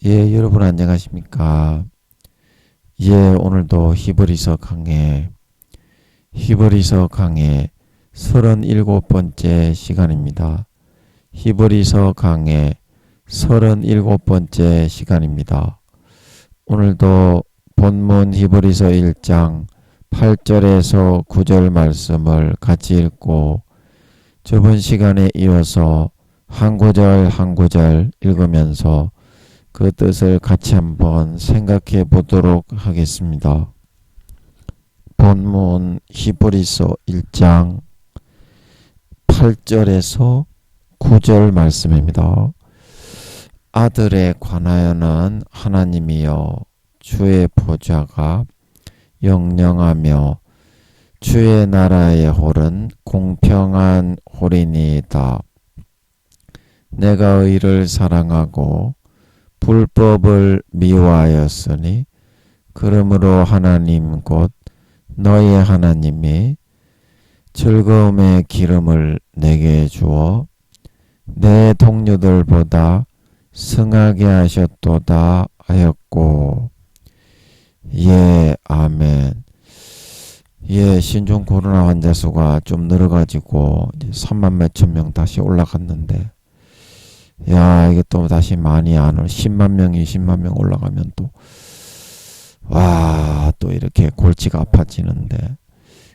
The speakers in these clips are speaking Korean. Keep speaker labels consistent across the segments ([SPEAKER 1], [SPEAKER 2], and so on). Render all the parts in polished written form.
[SPEAKER 1] 예, 여러분 안녕하십니까? 예, 오늘도 히브리서 강의 37번째 시간입니다. 히브리서 강의 37번째 시간입니다. 오늘도 본문 히브리서 1장 8절에서 9절 말씀을 같이 읽고 저번 시간에 이어서 한 구절 한 구절 읽으면서 그 뜻을 같이 한번 생각해 보도록 하겠습니다. 본문 히브리서 1장 8절에서 9절 말씀입니다. 아들에 관하여는 하나님이여 주의 보좌가 영영하며 주의 나라의 홀은 공평한 홀이니이다. 내가 의를 사랑하고 불법을 미워하였으니 그러므로 하나님 곧 너의 하나님이 즐거움의 기름을 내게 주어 내 동료들보다 승하게 하셨도다 하였고. 예, 아멘. 예, 신종 코로나 환자 수가 좀 늘어가지고 3만 몇천 명 다시 올라갔는데, 야, 이게 또 다시 많이 안 올, 10만 명, 20만 명 올라가면 또, 와, 또 이렇게 골치가 아파지는데,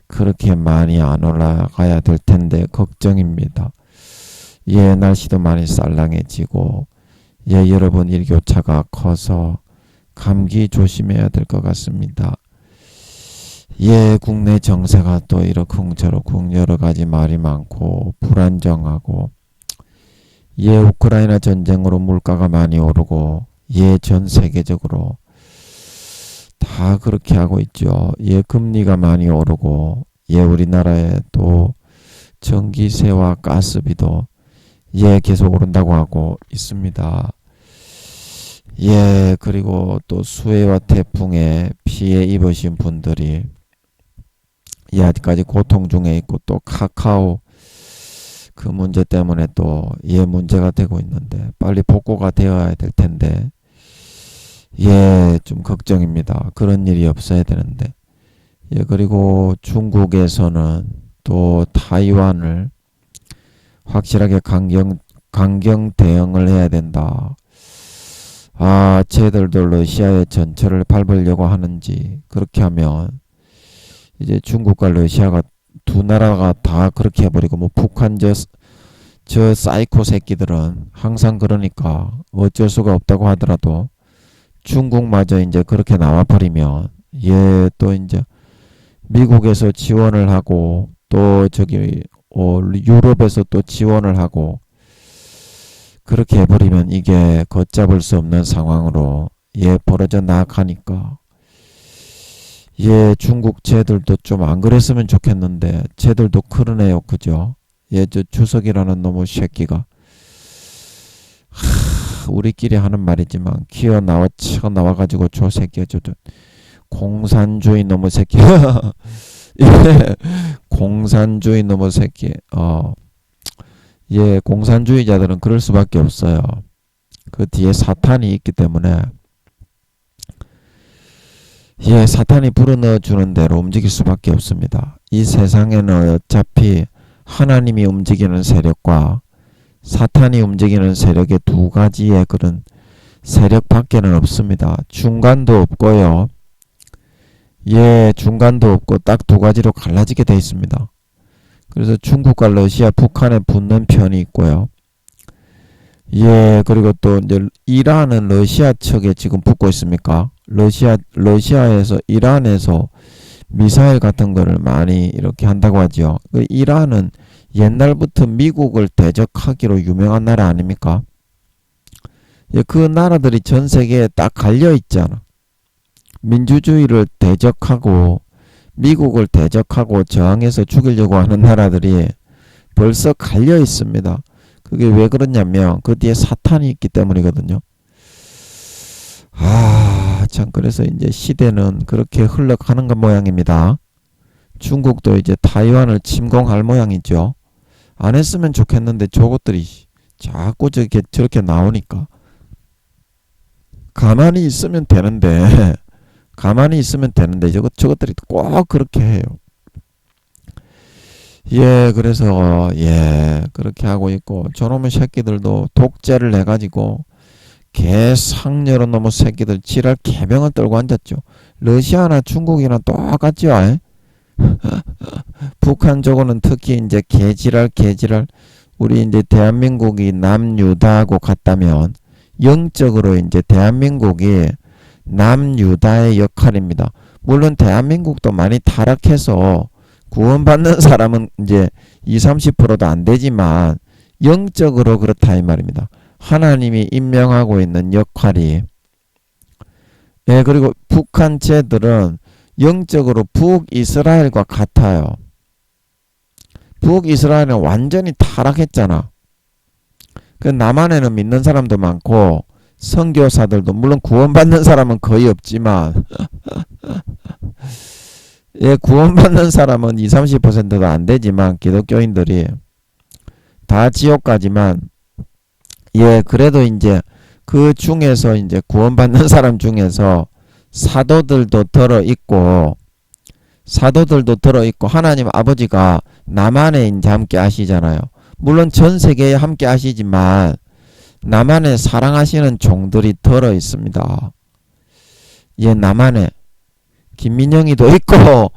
[SPEAKER 1] 그렇게 많이 안 올라가야 될 텐데, 걱정입니다. 예, 날씨도 많이 쌀랑해지고, 예, 여러분 일교차가 커서 감기 조심해야 될 것 같습니다. 예, 국내 정세가 또 이러쿵저러쿵 여러 가지 말이 많고, 불안정하고, 예, 우크라이나 전쟁으로 물가가 많이 오르고, 예, 전 세계적으로 다 그렇게 하고 있죠. 예, 금리가 많이 오르고, 예, 우리나라에 또 전기세와 가스비도 예, 계속 오른다고 하고 있습니다. 예, 그리고 또 수해와 태풍에 피해 입으신 분들이 예, 아직까지 고통 중에 있고, 또 카카오 그 문제 때문에 또 예, 문제가 되고 있는데 빨리 복구가 되어야 될 텐데, 예, 좀 걱정입니다. 그런 일이 없어야 되는데. 예, 그리고 중국에서는 또 타이완을 확실하게 강경 대응을 해야 된다. 아, 쟤들도 러시아의 전철을 밟으려고 하는지, 그렇게 하면 이제 중국과 러시아가 두 나라가 다 그렇게 해버리고, 뭐 북한 저 사이코 새끼들은 항상 그러니까 어쩔 수가 없다고 하더라도 중국마저 이제 그렇게 나와버리면, 예, 또 이제 미국에서 지원을 하고, 또 저기 유럽에서 또 지원을 하고, 그렇게 해버리면 이게 걷잡을 수 없는 상황으로 예, 벌어져 나가니까, 예, 중국 쟤들도 좀 안 그랬으면 좋겠는데 쟤들도 그러네요. 그죠? 예, 저 주석이라는 놈의 새끼가 우리끼리 하는 말이지만 쳐 나와가지고 저 새끼가 저 공산주의 놈의 새끼 예, 공산주의 놈의 새끼. 예, 공산주의자들은 그럴 수밖에 없어요. 그 뒤에 사탄이 있기 때문에, 예, 사탄이 불어넣어 주는 대로 움직일 수밖에 없습니다. 이 세상에는 어차피 하나님이 움직이는 세력과 사탄이 움직이는 세력의 두 가지의 그런 세력밖에는 없습니다. 중간도 없고요. 예, 중간도 없고 딱 두 가지로 갈라지게 돼 있습니다. 그래서 중국과 러시아, 북한에 붙는 편이 있고요. 예, 그리고 또 이제 이란은 러시아 측에 지금 붙고 있습니까? 러시아에서 이란에서 미사일 같은 거를 많이 이렇게 한다고 하죠. 그 이란은 옛날부터 미국을 대적하기로 유명한 나라 아닙니까? 예, 그 나라들이 전 세계에 딱 갈려 있잖아. 민주주의를 대적하고 미국을 대적하고 저항해서 죽이려고 하는 나라들이 벌써 갈려 있습니다. 그게 왜 그러냐면 그 뒤에 사탄이 있기 때문이거든요. 아, 참, 그래서 이제 시대는 그렇게 흘러가는 것 모양입니다. 중국도 이제 타이완을 침공할 모양이죠. 안 했으면 좋겠는데 저것들이 자꾸 저렇게 나오니까 가만히 있으면 되는데 가만히 있으면 되는데 저것들이 꼭 그렇게 해요. 예, 그래서 그렇게 하고 있고, 저놈의 새끼들도 독재를 해가지고 개상여러 놈의 새끼들 지랄 개병을 떨고 앉았죠. 러시아나 중국이나 똑같죠. 북한 쪽은 특히 이제 개지랄 우리 이제 대한민국이 남유다하고 같다면 영적으로 이제 대한민국이 남유다의 역할입니다. 물론 대한민국도 많이 타락해서 구원받는 사람은 이제 20-30%도 안 되지만 영적으로 그렇다 이 말입니다. 하나님이 임명하고 있는 역할이. 그리고 북한 쟤들은 영적으로 북이스라엘과 같아요. 북이스라엘은 완전히 타락했잖아. 그 남한에는 믿는 사람도 많고 선교사들도 물론 구원받는 사람은 거의 없지만 구원받는 사람은 20-30%도 안 되지만 기독교인들이 다 지옥 가지만 그래도 이제 그 중에서 이제 구원받는 사람 중에서 사도들도 들어있고 하나님 아버지가 남한에 이제 함께 하시잖아요. 물론 전 세계에 함께 하시지만 남한에 사랑하시는 종들이 들어있습니다. 남한에 김민영이도 있고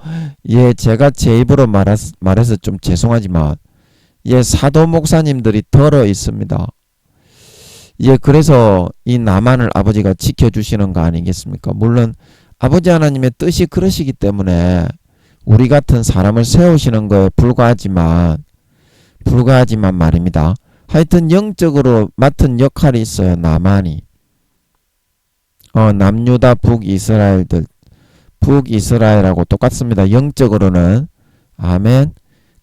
[SPEAKER 1] 제가 제 입으로 말해서 좀 죄송하지만 사도 목사님들이 들어있습니다. 그래서 이 남한을 아버지가 지켜주시는 거 아니겠습니까? 물론 아버지 하나님의 뜻이 그러시기 때문에 우리 같은 사람을 세우시는 거에 불과하지만 말입니다. 하여튼 영적으로 맡은 역할이 있어요. 남한이. 남유다 북이스라엘들 북이스라엘하고 똑같습니다. 영적으로는. 아멘.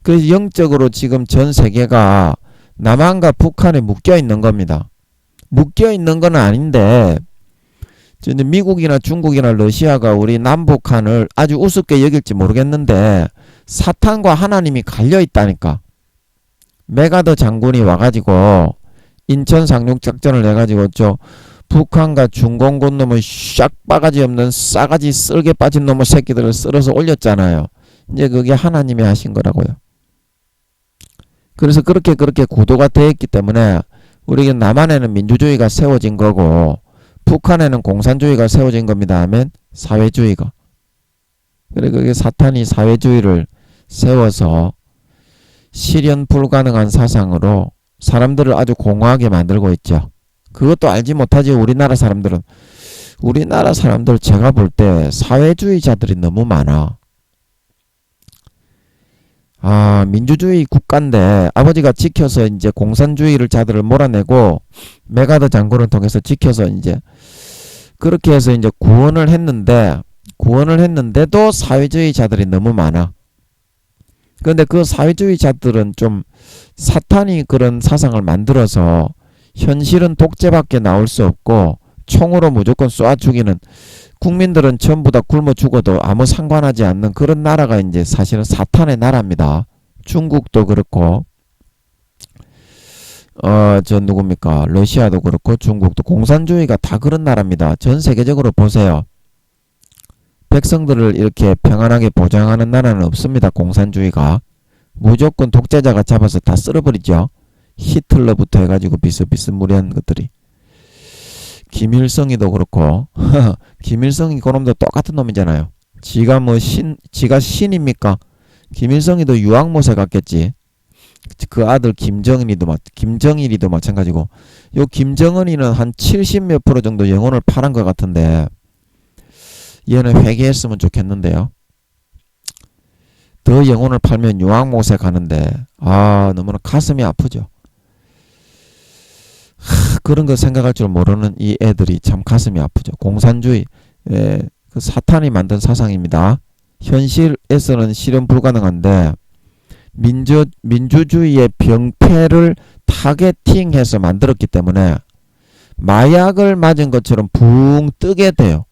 [SPEAKER 1] 그 영적으로 지금 전 세계가 남한과 북한에 묶여 있는 겁니다. 묶여 있는 건 아닌데 미국이나 중국이나 러시아가 우리 남북한을 아주 우습게 여길지 모르겠는데 사탄과 하나님이 갈려 있다니까. 메가더 장군이 와가지고 인천 상륙작전을 해가지고 북한과 중공군 놈의 샥 바가지 없는 싸가지 쓸개 빠진 놈의 새끼들을 쓸어서 올렸잖아요. 이제 그게 하나님이 하신 거라고요. 그래서 그렇게 구도가 되어 있기 때문에 우리 남한에는 민주주의가 세워진 거고 북한에는 공산주의가 세워진 겁니다. 아멘. 사회주의가. 그래 그게 사탄이 사회주의를 세워서 실현 불가능한 사상으로 사람들을 아주 공허하게 만들고 있죠. 그것도 알지 못하지. 우리나라 사람들 제가 볼 때 사회주의자들이 너무 많아. 민주주의 국가인데 아버지가 지켜서 이제 공산주의를 자들을 몰아내고 메가더 장군을 통해서 지켜서 이제 그렇게 해서 이제 구원을 했는데도 사회주의자들이 너무 많아. 그런데 그 사회주의자들은 좀 사탄이 그런 사상을 만들어서 현실은 독재밖에 나올 수 없고 총으로 무조건 쏴 죽이는, 국민들은 전부 다 굶어 죽어도 아무 상관하지 않는 그런 나라가 이제 사실은 사탄의 나라입니다. 중국도 그렇고 누굽니까? 러시아도 그렇고 중국도 공산주의가 다 그런 나라입니다. 전 세계적으로 보세요. 백성들을 이렇게 평안하게 보장하는 나라는 없습니다. 공산주의가. 무조건 독재자가 잡아서 다 쓸어버리죠. 히틀러부터 해가지고 비스무리한 것들이. 김일성이도 그렇고 김일성이 그놈도 똑같은 놈이잖아요. 지가 신입니까? 김일성이도 유황못에 갔겠지. 그 아들 김정일이도 마찬가지고. 요 김정은이는 한 70몇 % 정도 영혼을 팔은 것 같은데 얘는 회개했으면 좋겠는데요. 더 영혼을 팔면 유황못에 가는데 너무나 가슴이 아프죠. 그런 거 생각할 줄 모르는 이 애들이 참 가슴이 아프죠. 공산주의, 그 사탄이 만든 사상입니다. 현실에서는 실현 불가능한데 민주주의의 병폐를 타겟팅해서 만들었기 때문에 마약을 맞은 것처럼 붕 뜨게 돼요.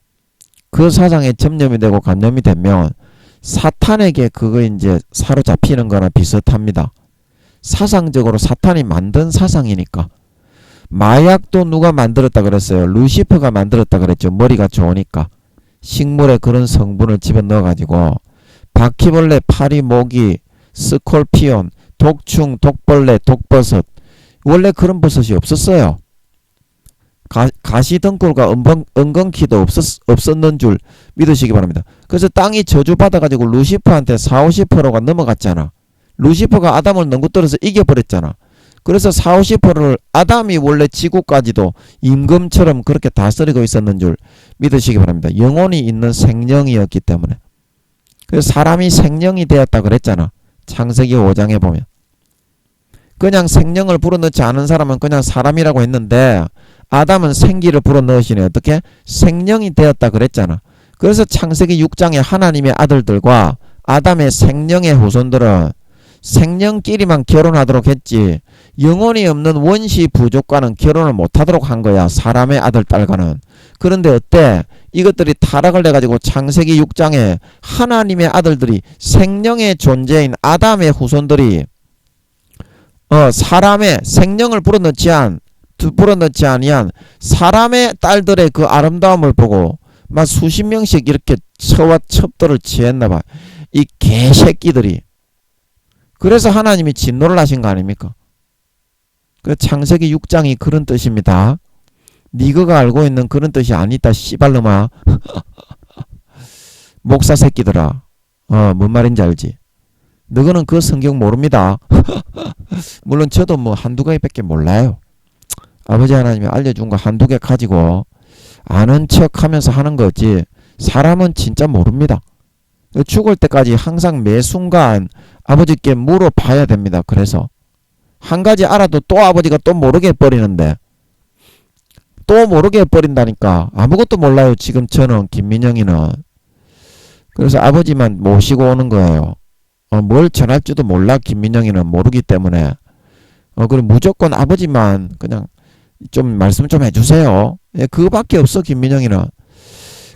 [SPEAKER 1] 그 사상에 점염이 되고 감염이 되면 사탄에게 그거 이제 사로잡히는 거나 비슷합니다. 사상적으로 사탄이 만든 사상이니까. 마약도 누가 만들었다 그랬어요? 루시퍼가 만들었다 그랬죠. 머리가 좋으니까. 식물에 그런 성분을 집어넣어가지고 바퀴벌레, 파리, 모기, 스콜피온, 독충, 독벌레, 독버섯, 원래 그런 버섯이 없었어요. 가시등골과 은건키도 없었는 줄 믿으시기 바랍니다. 그래서 땅이 저주받아가지고 루시퍼한테 40~50%가 넘어갔잖아. 루시퍼가 아담을 넘고떨어서 이겨버렸잖아. 그래서 40~50%를 아담이 원래 지구까지도 임금처럼 그렇게 다스리고 있었는 줄 믿으시기 바랍니다. 영혼이 있는 생명이었기 때문에. 그래서 사람이 생명이 되었다 그랬잖아. 창세기 5장에 보면. 그냥 생명을 불어넣지 않은 사람은 그냥 사람이라고 했는데 아담은 생기를 불어넣으시네. 어떻게? 생명이 되었다 그랬잖아. 그래서 창세기 6장에 하나님의 아들들과 아담의 생명의 후손들은 생명끼리만 결혼하도록 했지 영혼이 없는 원시 부족과는 결혼을 못하도록 한 거야. 사람의 아들 딸과는. 그런데 어때? 이것들이 타락을 해가지고 창세기 6장에 하나님의 아들들이 생명의 존재인 아담의 후손들이 사람의 생명을 불어넣지 아니한 사람의 딸들의 그 아름다움을 보고 막 수십 명씩 이렇게 처와 첩도를 취했나봐. 이 개새끼들이. 그래서 하나님이 진노를 하신 거 아닙니까? 그 창세기 6장이 그런 뜻입니다. 니거가 알고 있는 그런 뜻이 아니다. 씨발놈아. 목사 새끼들아. 뭔 말인지 알지? 너거는 그 성경 모릅니다. 물론 저도 뭐 한두 가지밖에 몰라요. 아버지 하나님이 알려준 거 한두 개 가지고 아는 척 하면서 하는 거지 사람은 진짜 모릅니다. 죽을 때까지 항상 매 순간 아버지께 물어봐야 됩니다. 그래서 한 가지 알아도 또 아버지가 또 모르게 해버리는데 또 모르게 해버린다니까. 아무것도 몰라요. 지금 저는 김민영이는. 그래서 아버지만 모시고 오는 거예요. 뭘 전할지도 몰라. 김민영이는 모르기 때문에. 그럼 무조건 아버지만 그냥 좀 말씀 좀 해주세요. 예, 그거밖에 없어. 김민영이는.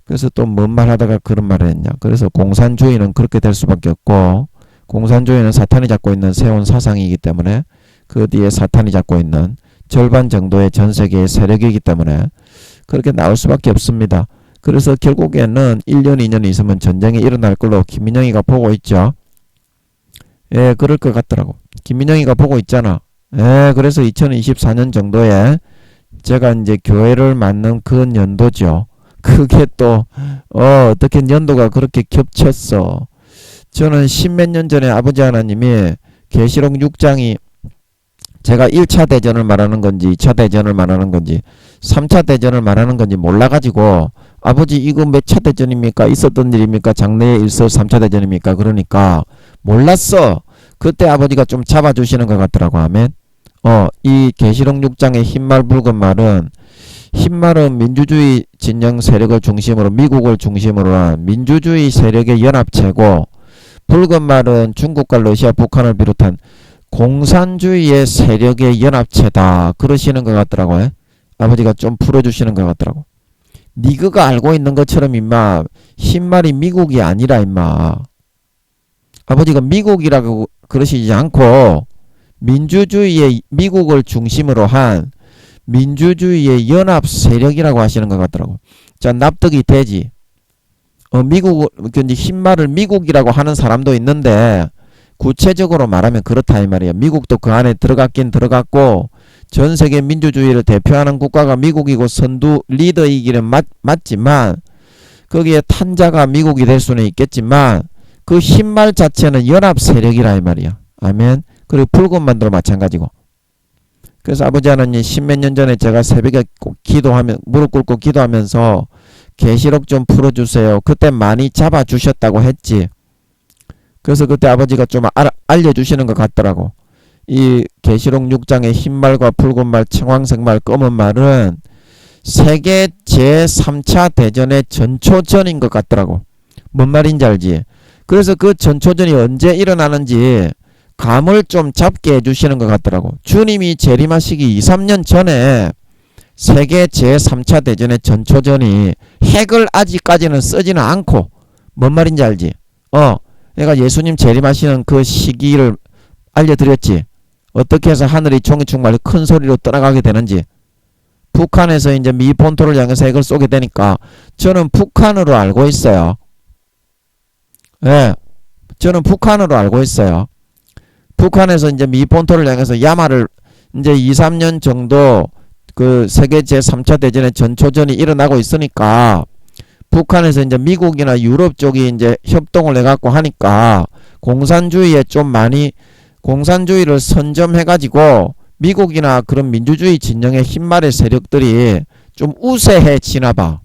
[SPEAKER 1] 그래서 또 뭔 말 하다가 그런 말을 했냐. 그래서 공산주의는 그렇게 될 수밖에 없고 공산주의는 사탄이 잡고 있는 세운 사상이기 때문에 그 뒤에 사탄이 잡고 있는 절반 정도의 전 세계의 세력이기 때문에 그렇게 나올 수밖에 없습니다. 그래서 결국에는 1년 2년 있으면 전쟁이 일어날 걸로 김민영이가 보고 있죠. 예, 그럴 것 같더라고. 김민영이가 보고 있잖아. 예, 그래서 2024년 정도에 제가 이제 교회를 맡는 그 연도죠. 그게 또 어떻게 연도가 그렇게 겹쳤어. 저는 십몇 년 전에 아버지 하나님이 계시록 6장이 제가 1차 대전을 말하는 건지 2차 대전을 말하는 건지 3차 대전을 말하는 건지 몰라가지고 아버지 이거 몇 차 대전입니까? 있었던 일입니까? 장래에 일서 3차 대전입니까? 그러니까 몰랐어. 그때 아버지가 좀 잡아주시는 것 같더라고. 아멘. 이 계시록 6장의 흰말 붉은 말은 흰말은 민주주의 진영 세력을 중심으로 미국을 중심으로 한 민주주의 세력의 연합체고 붉은 말은 중국과 러시아 북한을 비롯한 공산주의의 세력의 연합체다. 그러시는 것 같더라고요. 아버지가 좀 풀어주시는 것 같더라고. 니그가 알고 있는 것처럼 임마 흰말이 미국이 아니라 임마. 아버지가 미국이라고 그러시지 않고 민주주의의 미국을 중심으로 한 민주주의의 연합 세력이라고 하시는 것 같더라고. 자, 납득이 되지. 미국, 흰말을 미국이라고 하는 사람도 있는데 구체적으로 말하면 그렇다 이 말이에요. 미국도 그 안에 들어갔긴 들어갔고 전 세계 민주주의를 대표하는 국가가 미국이고 선두 리더이기는 맞지만 거기에 탄자가 미국이 될 수는 있겠지만 그 흰말 자체는 연합 세력이라 이 말이야. 아멘. 그리고 붉은 말도 마찬가지고. 그래서 아버지 하나님 십몇 년 전에 제가 새벽에 기도하면 무릎 꿇고 기도하면서 계시록 좀 풀어주세요. 그때 많이 잡아주셨다고 했지. 그래서 그때 아버지가 좀 알려주시는 것 같더라고. 이 계시록 6장의 흰말과 붉은말, 청황색말, 검은말은 세계 제3차 대전의 전초전인 것 같더라고. 뭔 말인지 알지? 그래서 그 전초전이 언제 일어나는지 감을 좀 잡게 해주시는 것 같더라고. 주님이 재림하시기 2, 3년 전에 세계 제3차 대전의 전초전이 핵을 아직까지는 쓰지는 않고 뭔 말인지 알지? 내가 예수님 재림하시는 그 시기를 알려드렸지. 어떻게 해서 하늘이 종이충만이 큰 소리로 떠나가게 되는지. 북한에서 이제 미 본토를 향해서 핵을 쏘게 되니까 저는 북한으로 알고 있어요. 예, 저는 북한으로 알고 있어요. 북한에서 이제 미 본토를 향해서 야마를 이제 2, 3년 정도 그 세계 제3차 대전의 전초전이 일어나고 있으니까 북한에서 이제 미국이나 유럽 쪽이 이제 협동을 해갖고 하니까 공산주의에 좀 많이 공산주의를 선점해가지고 미국이나 그런 민주주의 진영의 흰말의 세력들이 좀 우세해지나봐.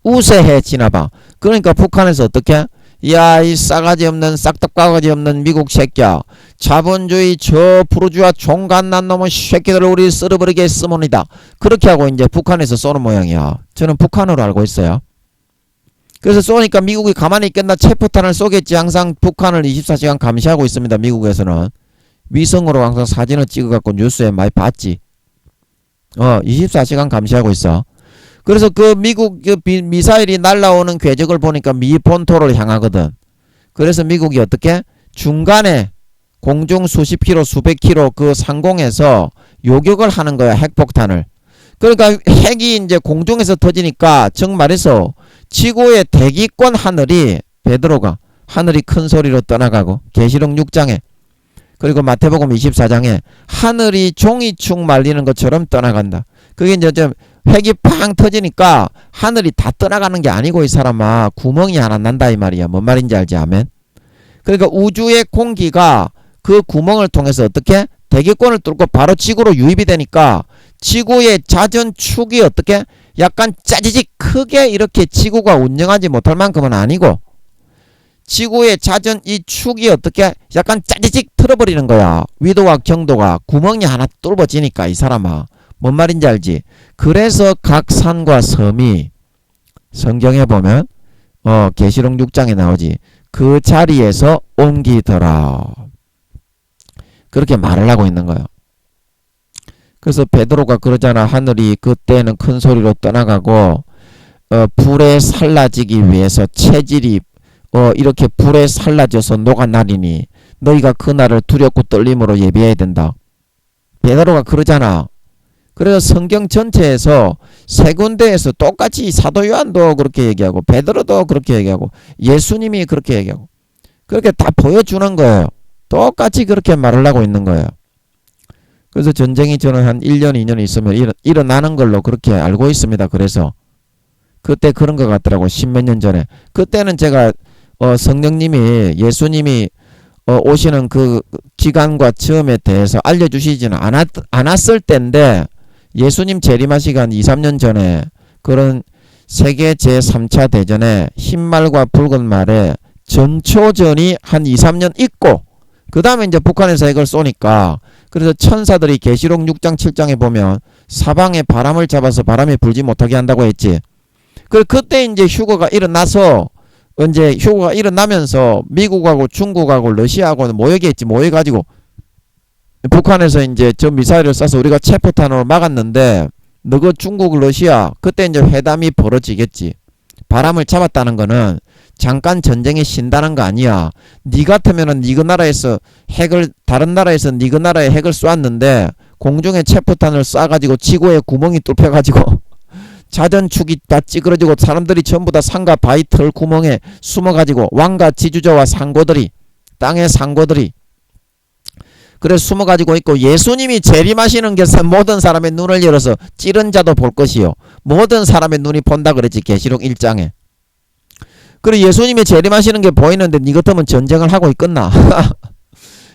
[SPEAKER 1] 우세해지나봐. 그러니까 북한에서 어떻게? 야, 이 싸가지 없는 싹둑바가지 없는 미국 새끼야. 자본주의 저 부르주아 종갓난 놈의 새끼들을 우리 쓸어버리게 쓰모니다. 그렇게 하고 이제 북한에서 쏘는 모양이야. 저는 북한으로 알고 있어요. 그래서 쏘니까 미국이 가만히 있겠나? 체포탄을 쏘겠지. 항상 북한을 24시간 감시하고 있습니다. 미국에서는. 위성으로 항상 사진을 찍어갖고 뉴스에 많이 봤지. 24시간 감시하고 있어. 그래서 그 미국 그 미사일이 날라오는 궤적을 보니까 미 본토를 향하거든. 그래서 미국이 어떻게? 중간에 공중 수십 킬로 수백 킬로 그 상공에서 요격을 하는 거야. 핵폭탄을. 그러니까 핵이 이제 공중에서 터지니까 정말해서 지구의 대기권 하늘이 베드로가 하늘이 큰 소리로 떠나가고 계시록 6장에 그리고 마태복음 24장에 하늘이 종이축 말리는 것처럼 떠나간다. 그게 이제 좀 핵이 팡 터지니까 하늘이 다 떠나가는 게 아니고 이 사람아 구멍이 하나 난다 이 말이야. 뭔 말인지 알지? 아멘. 그러니까 우주의 공기가 그 구멍을 통해서 어떻게? 대기권을 뚫고 바로 지구로 유입이 되니까 지구의 자전축이 어떻게? 약간 짜지직 크게 이렇게 지구가 운영하지 못할 만큼은 아니고 지구의 자전 이 축이 어떻게? 약간 짜지직 틀어버리는 거야. 위도와 경도가 구멍이 하나 뚫어지니까 이 사람아. 뭔 말인지 알지? 그래서 각 산과 섬이 성경에 보면 계시록 6장에 나오지. 그 자리에서 옮기더라. 그렇게 말을 하고 있는 거예요. 그래서 베드로가 그러잖아. 하늘이 그때는 큰 소리로 떠나가고 불에 살라지기 위해서 체질이 이렇게 불에 살라져서 녹아나리니 너희가 그날을 두렵고 떨림으로 예비해야 된다. 베드로가 그러잖아. 그래서 성경 전체에서 세 군데에서 똑같이 사도 요한도 그렇게 얘기하고 베드로도 그렇게 얘기하고 예수님이 그렇게 얘기하고 그렇게 다 보여주는 거예요. 똑같이 그렇게 말을 하고 있는 거예요. 그래서 전쟁이 저는 한 1년 2년 있으면 일어나는 걸로 그렇게 알고 있습니다. 그래서 그때 그런 것 같더라고. 10몇 년 전에. 그때는 제가 성령님이 예수님이 오시는 그 기간과 즈음에 대해서 알려주시지는 않았을 때인데 예수님 재림하 시간 2, 3년 전에 그런 세계 제3차 대전에 흰말과 붉은 말에 전초전이 한 2, 3년 있고 그 다음에 이제 북한에서 핵을 쏘니까 그래서 천사들이 계시록 6장 7장에 보면 사방에 바람을 잡아서 바람이 불지 못하게 한다고 했지. 그때 이제 휴거가 일어나서 이제 휴거가 일어나면서 미국하고 중국하고 러시아하고는 모여겠지. 모여가지고 북한에서 이제 저 미사일을 쏴서 우리가 체포탄으로 막았는데 너그 중국 러시아 그때 이제 회담이 벌어지겠지. 바람을 잡았다는 거는 잠깐 전쟁이 신다는 거 아니야. 니 같으면은 니그 나라에서 핵을 다른 나라에서 니그 나라에 핵을 쏘았는데 공중에 체포탄을 쏴가지고 지구에 구멍이 뚫혀가지고 자전축이 다 찌그러지고 사람들이 전부 다 산과 바위 털 구멍에 숨어가지고 왕과 지주자와 상고들이 땅의 상고들이 그래 숨어가지고 있고 예수님이 재림하시는 것은 모든 사람의 눈을 열어서 찌른 자도 볼 것이요 모든 사람의 눈이 본다 그랬지. 계시록 1장에. 그래 예수님이 재림하시는 게 보이는데 니 같으면 전쟁을 하고 있겠나.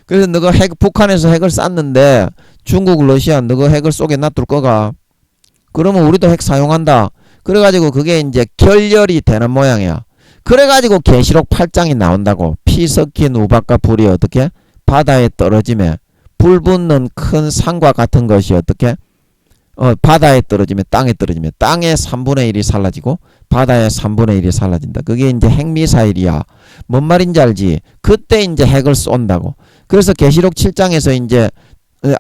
[SPEAKER 1] 그래서 너가 북한에서 핵을 쐈는데 중국 러시아 너가 핵을 쏘게 놔둘 거가. 그러면 우리도 핵 사용한다. 그래가지고 그게 이제 결렬이 되는 모양이야. 그래가지고 계시록 8장이 나온다고. 피 섞인 우박과 불이 어떻게? 바다에 떨어지며 불 붙는 큰 산과 같은 것이 어떻게? 바다에 떨어지면 땅에 떨어지면 땅의 3분의 1이 살라지고 바다의 3분의 1이 살라진다. 그게 이제 핵미사일이야. 뭔 말인지 알지? 그때 이제 핵을 쏜다고. 그래서 계시록 7장에서 이제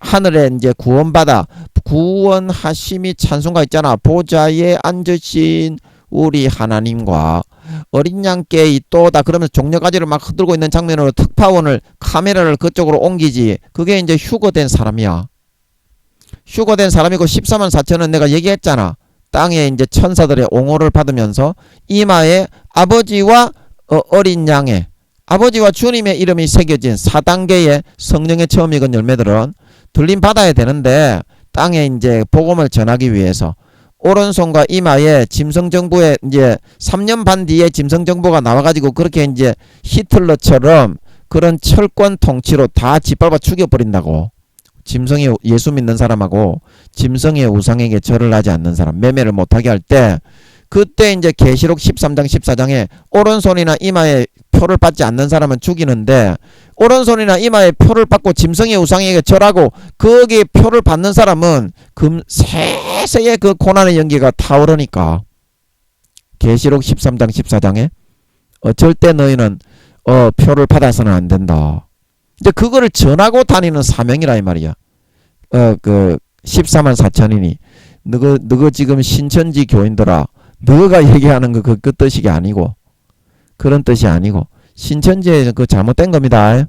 [SPEAKER 1] 하늘에 이제 구원받아 구원하심이 찬송가 있잖아. 보좌에 앉으신 우리 하나님과 어린 양께 있도다. 그러면서 종려가지를 막 흔들고 있는 장면으로 특파원을 카메라를 그쪽으로 옮기지. 그게 이제 휴거된 사람이야. 휴거된 사람이고 14만 4천은 내가 얘기했잖아. 땅에 이제 천사들의 옹호를 받으면서 이마에 아버지와 어린 양의 아버지와 주님의 이름이 새겨진 4단계의 성령의 처음 익은 열매들은 들림 받아야 되는데 땅에 이제 복음을 전하기 위해서 오른손과 이마에 짐승정부에 이제 3년 반 뒤에 짐승정부가 나와가지고 그렇게 이제 히틀러처럼 그런 철권 통치로 다 짓밟아 죽여버린다고. 짐승이 예수 믿는 사람하고 짐승의 우상에게 절을 하지 않는 사람, 매매를 못하게 할 때 그때 이제 계시록 13장 14장에 오른손이나 이마에 표를 받지 않는 사람은 죽이는데 오른손이나 이마에 표를 받고 짐승의 우상에게 절하고 거기에 표를 받는 사람은 세세의 그 고난의 연기가 타오르니까 계시록 13장 14장에 절대 너희는 표를 받아서는 안 된다. 이제 그거를 전하고 다니는 사명이라 이 말이야. 그 14만 4천이니 너거 지금 신천지 교인들아, 너가 얘기하는 거 그 뜻이 아니고 그런 뜻이 아니고 신천지에 그 잘못된 겁니다.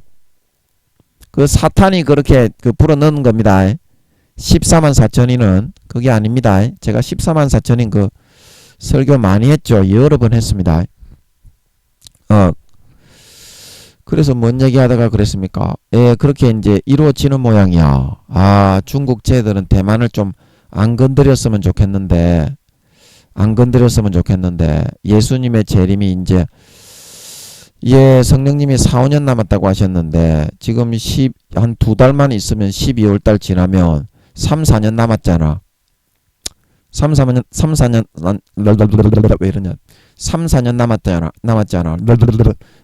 [SPEAKER 1] 그 사탄이 그렇게 그 불어넣는 겁니다. 14만 4천이는 그게 아닙니다. 제가 14만 4천인 그 설교 많이 했죠. 여러 번 했습니다. 그래서 뭔 얘기 하다가 그랬습니까? 예, 그렇게 이제 이루어지는 모양이야. 아, 중국 쟤들은 대만을 좀 안 건드렸으면 좋겠는데, 예수님의 재림이 이제, 예, 성령님이 4, 5년 남았다고 하셨는데, 지금 한 2달만 있으면 12월달 지나면 3, 4년 남았잖아. 3, 4년, 왜 이러냐. 3, 4년 남았잖아.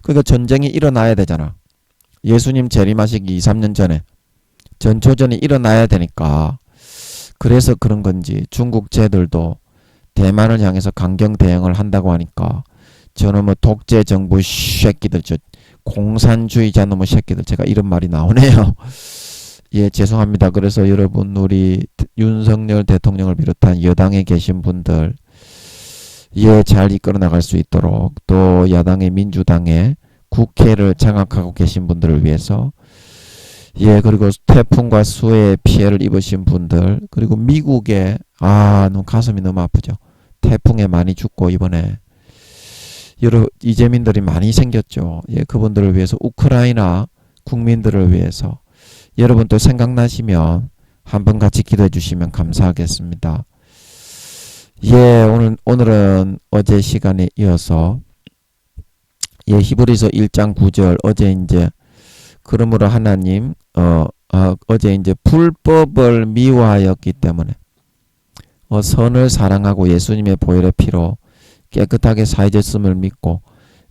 [SPEAKER 1] 그러니까 전쟁이 일어나야 되잖아. 예수님 재림하시기 2, 3년 전에 전초전이 일어나야 되니까. 그래서 그런 건지 중국 쟤들도 대만을 향해서 강경 대응을 한다고 하니까 저는 뭐 독재 정부 새끼들, 저 공산주의자 놈의 새끼들, 제가 이런 말이 나오네요. 예, 죄송합니다. 그래서 여러분, 우리 윤석열 대통령을 비롯한 여당에 계신 분들, 예, 잘 이끌어 나갈 수 있도록, 또 야당의 민주당의 국회를 장악하고 계신 분들을 위해서, 예, 그리고 태풍과 수해에 피해를 입으신 분들, 그리고 미국에, 너무 가슴이 너무 아프죠. 태풍에 많이 죽고 이번에 여러 이재민들이 많이 생겼죠. 예, 그분들을 위해서, 우크라이나 국민들을 위해서 여러분 또 생각나시면 한번 같이 기도해 주시면 감사하겠습니다. 예, 오늘은 어제 시간에 이어서, 예, 히브리서 1장 9절, 어제 이제, 그러므로 하나님, 어제 이제 불법을 미워하였기 때문에, 선을 사랑하고 예수님의 보혈의 피로 깨끗하게 사해졌음을 믿고,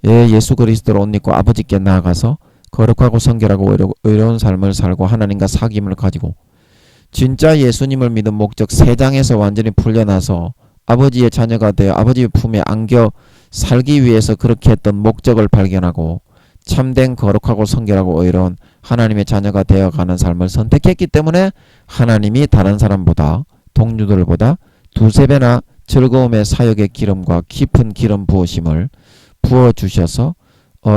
[SPEAKER 1] 예, 예수 그리스도로 옷 입고 아버지께 나아가서 거룩하고 성결하고 의로운 삶을 살고 하나님과 사귐을 가지고, 진짜 예수님을 믿은 목적 3장에서 완전히 풀려나서 아버지의 자녀가 되어 아버지의 품에 안겨 살기 위해서 그렇게 했던 목적을 발견하고 참된 거룩하고 성결하고 의로운 하나님의 자녀가 되어가는 삶을 선택했기 때문에 하나님이 다른 사람보다, 동료들보다 2, 3배나 즐거움의 사역의 기름과 깊은 기름 부으심을 부어주셔서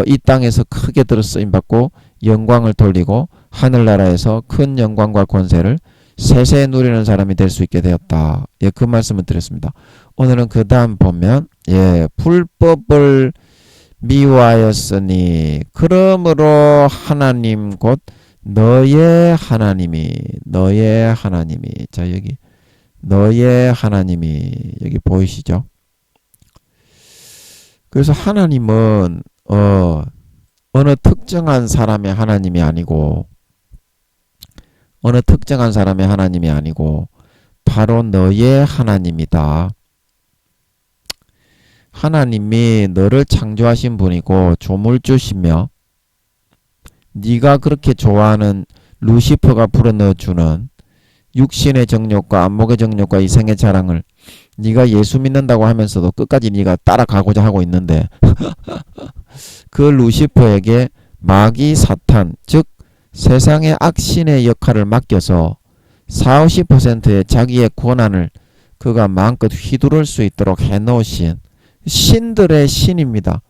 [SPEAKER 1] 이 땅에서 크게 들어 쓰임받고 영광을 돌리고 하늘나라에서 큰 영광과 권세를 세세 누리는 사람이 될 수 있게 되었다. 예, 그 말씀을 드렸습니다. 오늘은 그 다음 보면, 예, 불법을 미워하였으니 그러므로 하나님 곧 너의 하나님이, 자, 여기 너의 하나님이, 여기 보이시죠? 그래서 하나님은 어느 특정한 사람의 하나님이 아니고, 바로 너의 하나님이다. 하나님이 너를 창조하신 분이고 조물주시며, 네가 그렇게 좋아하는 루시퍼가 불어넣어주는 육신의 정욕과 안목의 정욕과 이생의 자랑을 네가 예수 믿는다고 하면서도 끝까지 네가 따라가고자 하고 있는데 그 루시퍼에게 마귀 사탄, 즉 세상의 악신의 역할을 맡겨서 40, 50%의 자기의 권한을 그가 마음껏 휘두를 수 있도록 해놓으신 신들의 신입니다.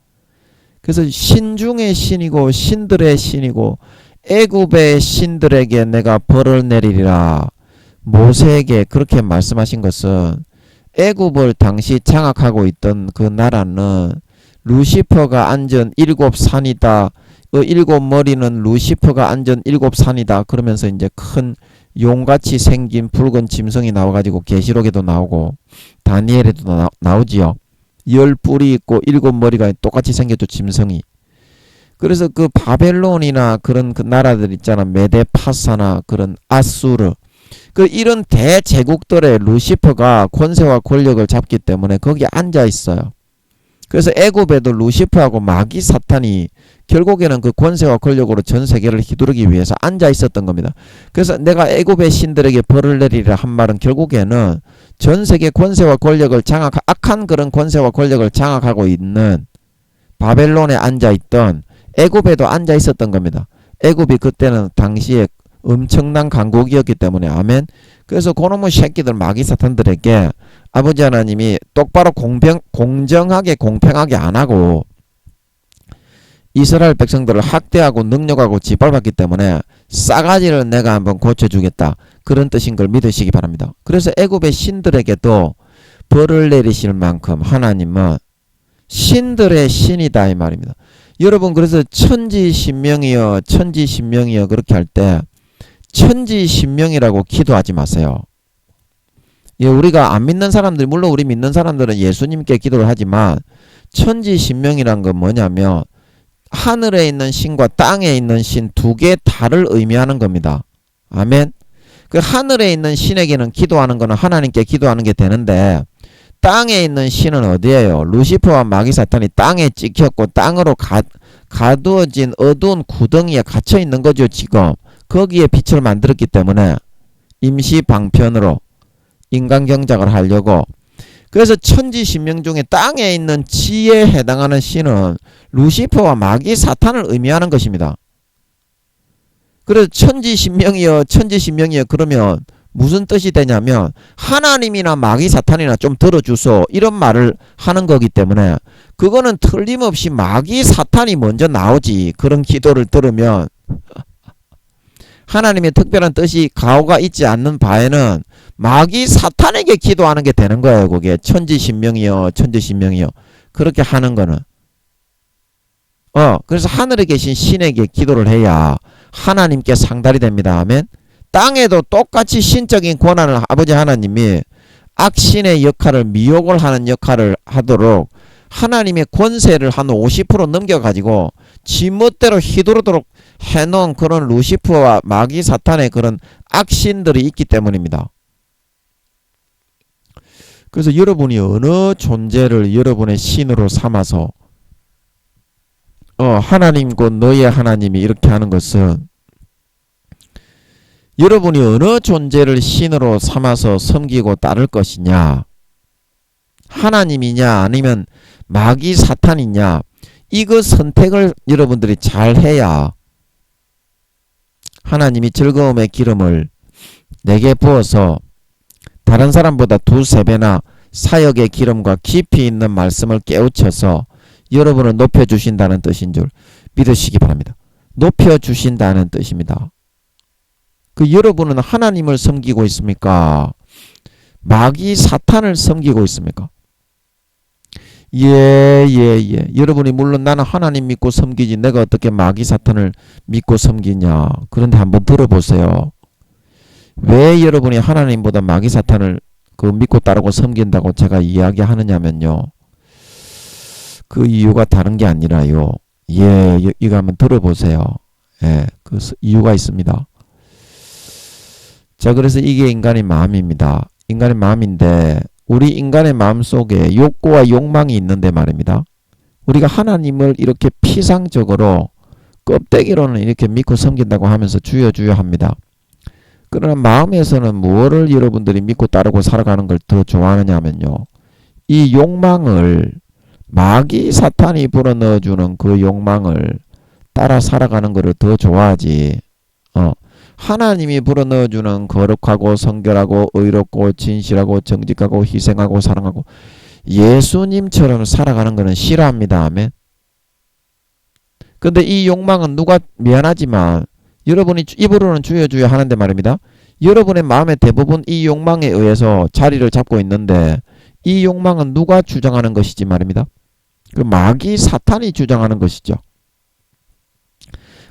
[SPEAKER 1] 그래서 신 중의 신이고 신들의 신이고 애굽의 신들에게 내가 벌을 내리리라. 모세에게 그렇게 말씀하신 것은 애굽을 당시 장악하고 있던 그 나라는 루시퍼가 앉은 일곱 산이다. 그 일곱 머리는 루시퍼가 앉은 일곱 산이다. 그러면서 이제 큰 용같이 생긴 붉은 짐승이 나와가지고 계시록에도 나오고 다니엘에도 나오지요. 열 뿔이 있고 일곱 머리가 똑같이 생겼죠. 짐승이. 그래서 그 바벨론이나 그런 그 나라들 있잖아. 메데파사나 그런 아수르. 그 이런 대제국들의 루시퍼가 권세와 권력을 잡기 때문에 거기에 앉아 있어요. 그래서 애굽에도 루시퍼하고 마귀 사탄이 결국에는 그 권세와 권력으로 전 세계를 휘두르기 위해서 앉아 있었던 겁니다. 그래서 내가 애굽의 신들에게 벌을 내리라 한 말은 결국에는 전 세계 권세와 권력을 악한 그런 권세와 권력을 장악하고 있는 바벨론에 앉아 있던 애굽에도 앉아 있었던 겁니다. 애굽이 그때는 당시에 엄청난 강국이었기 때문에. 아멘. 그래서 그놈의 새끼들 마귀 사탄들에게 아버지 하나님이 똑바로 공정하게 공평하게 안 하고 이스라엘 백성들을 학대하고 능력하고 짓밟았기 때문에 싸가지를 내가 한번 고쳐주겠다. 그런 뜻인 걸 믿으시기 바랍니다. 그래서 애굽의 신들에게도 벌을 내리실 만큼 하나님은 신들의 신이다 이 말입니다. 여러분 그래서 천지신명이여 천지신명이여 그렇게 할 때 천지신명이라고 기도하지 마세요. 예, 우리가 안 믿는 사람들, 물론 우리 믿는 사람들은 예수님께 기도를 하지만 천지신명이란 건 뭐냐면 하늘에 있는 신과 땅에 있는 신 두 개 다를 의미하는 겁니다. 아멘. 그 하늘에 있는 신에게는 기도하는 거는 하나님께 기도하는 게 되는데 땅에 있는 신은 어디예요? 루시퍼와 마귀 사탄이 땅에 찍혔고 땅으로 가두어진 어두운 구덩이에 갇혀 있는 거죠. 지금 거기에 빛을 만들었기 때문에 임시 방편으로 인간 경작을 하려고. 그래서 천지신명 중에 땅에 있는 지에 해당하는 신은 루시퍼와 마귀 사탄을 의미하는 것입니다. 그래서 천지신명이여 천지신명이여 그러면 무슨 뜻이 되냐면 하나님이나 마귀 사탄이나 좀 들어주소 이런 말을 하는 거기 때문에 그거는 틀림없이 마귀 사탄이 먼저 나오지. 그런 기도를 들으면 하나님의 특별한 뜻이 가오가 있지 않는 바에는 마귀 사탄에게 기도하는 게 되는 거예요. 그게 천지신명이여 천지신명이여 그렇게 하는 거는 그래서 하늘에 계신 신에게 기도를 해야 하나님께 상달이 됩니다. 아멘. 땅에도 똑같이 신적인 권한을 아버지 하나님이 악신의 역할을 미혹을 하는 역할을 하도록 하나님의 권세를 한 50% 넘겨가지고 지멋대로 휘두르도록 해놓은 그런 루시퍼와 마귀 사탄의 그런 악신들이 있기 때문입니다. 그래서 여러분이 어느 존재를 여러분의 신으로 삼아서 하나님 곧 너의 하나님이 이렇게 하는 것은 여러분이 어느 존재를 신으로 삼아서 섬기고 따를 것이냐 하나님이냐 아니면 마귀 사탄이냐 이거 선택을 여러분들이 잘 해야 하나님이 즐거움의 기름을 내게 부어서 다른 사람보다 2~3배나 사역의 기름과 깊이 있는 말씀을 깨우쳐서 여러분을 높여주신다는 뜻인 줄 믿으시기 바랍니다. 높여주신다는 뜻입니다. 그 여러분은 하나님을 섬기고 있습니까? 마귀 사탄을 섬기고 있습니까? 예. 여러분이 물론 나는 하나님 믿고 섬기지 내가 어떻게 마귀 사탄을 믿고 섬기냐. 그런데 한번 들어보세요. 왜 여러분이 하나님보다 마귀 사탄을 믿고 따르고 섬긴다고 제가 이야기하느냐면요. 그 이유가 다른 게 아니라요. 이거 한번 들어보세요. 그 이유가 있습니다. 자, 그래서 이게 인간의 마음입니다. 인간의 마음인데 우리 인간의 마음 속에 욕구와 욕망이 있는데 말입니다. 우리가 하나님을 이렇게 피상적으로 껍데기로는 이렇게 믿고 섬긴다고 하면서 주여 주여 합니다. 그러나 마음에서는 무엇을 여러분들이 믿고 따르고 살아가는 걸 더 좋아하느냐 하면요. 이 욕망을 마귀 사탄이 불어넣어주는 그 욕망을 따라 살아가는 것을 더 좋아하지. 하나님이 불어넣어주는 거룩하고 성결하고 의롭고 진실하고 정직하고 희생하고 사랑하고 예수님처럼 살아가는 것은 싫어합니다. 아멘. 근데 이 욕망은 누가 미안하지만 여러분이 입으로는 주여 주여 하는데 말입니다. 여러분의 마음의 대부분 이 욕망에 의해서 자리를 잡고 있는데 이 욕망은 누가 주장하는 것이지 말입니다. 그 마귀 사탄이 주장하는 것이죠.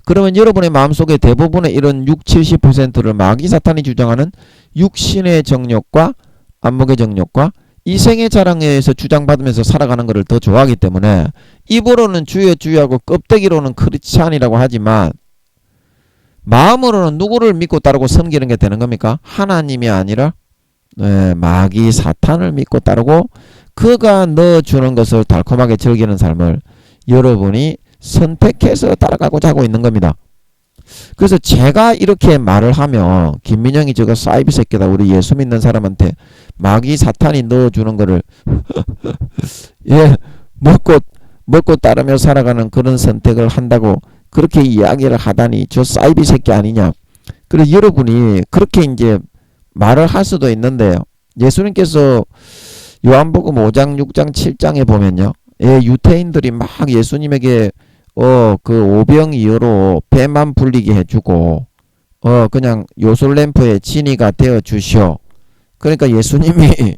[SPEAKER 1] 그러면 여러분의 마음속에 대부분의 이런 60, 70%를 마귀 사탄이 주장하는 육신의 정욕과 안목의 정욕과 이생의 자랑에 의해서 주장받으면서 살아가는 것을 더 좋아하기 때문에 입으로는 주여 주여하고 껍데기로는 크리스찬이라고 하지만 마음으로는 누구를 믿고 따르고 섬기는 게 되는 겁니까? 하나님이 아니라 마귀 사탄을 믿고 따르고 그가 넣어주는 것을 달콤하게 즐기는 삶을 여러분이 선택해서 따라가고자 하고 있는 겁니다. 그래서 제가 이렇게 말을 하면 김민영이 저거 사이비 새끼다 우리 예수 믿는 사람한테 마귀 사탄이 넣어주는 거를 예 먹고 따르며 살아가는 그런 선택을 한다고 그렇게 이야기를 하다니 저 사이비 새끼 아니냐. 그래서 여러분이 그렇게 이제 말을 할 수도 있는데요. 예수님께서 요한복음 5장 6장 7장에 보면요. 유태인들이 막 예수님에게 그 오병이어로 배만 불리게 해주고 그냥 요술램프의 진이가 되어 주시오. 그러니까 예수님이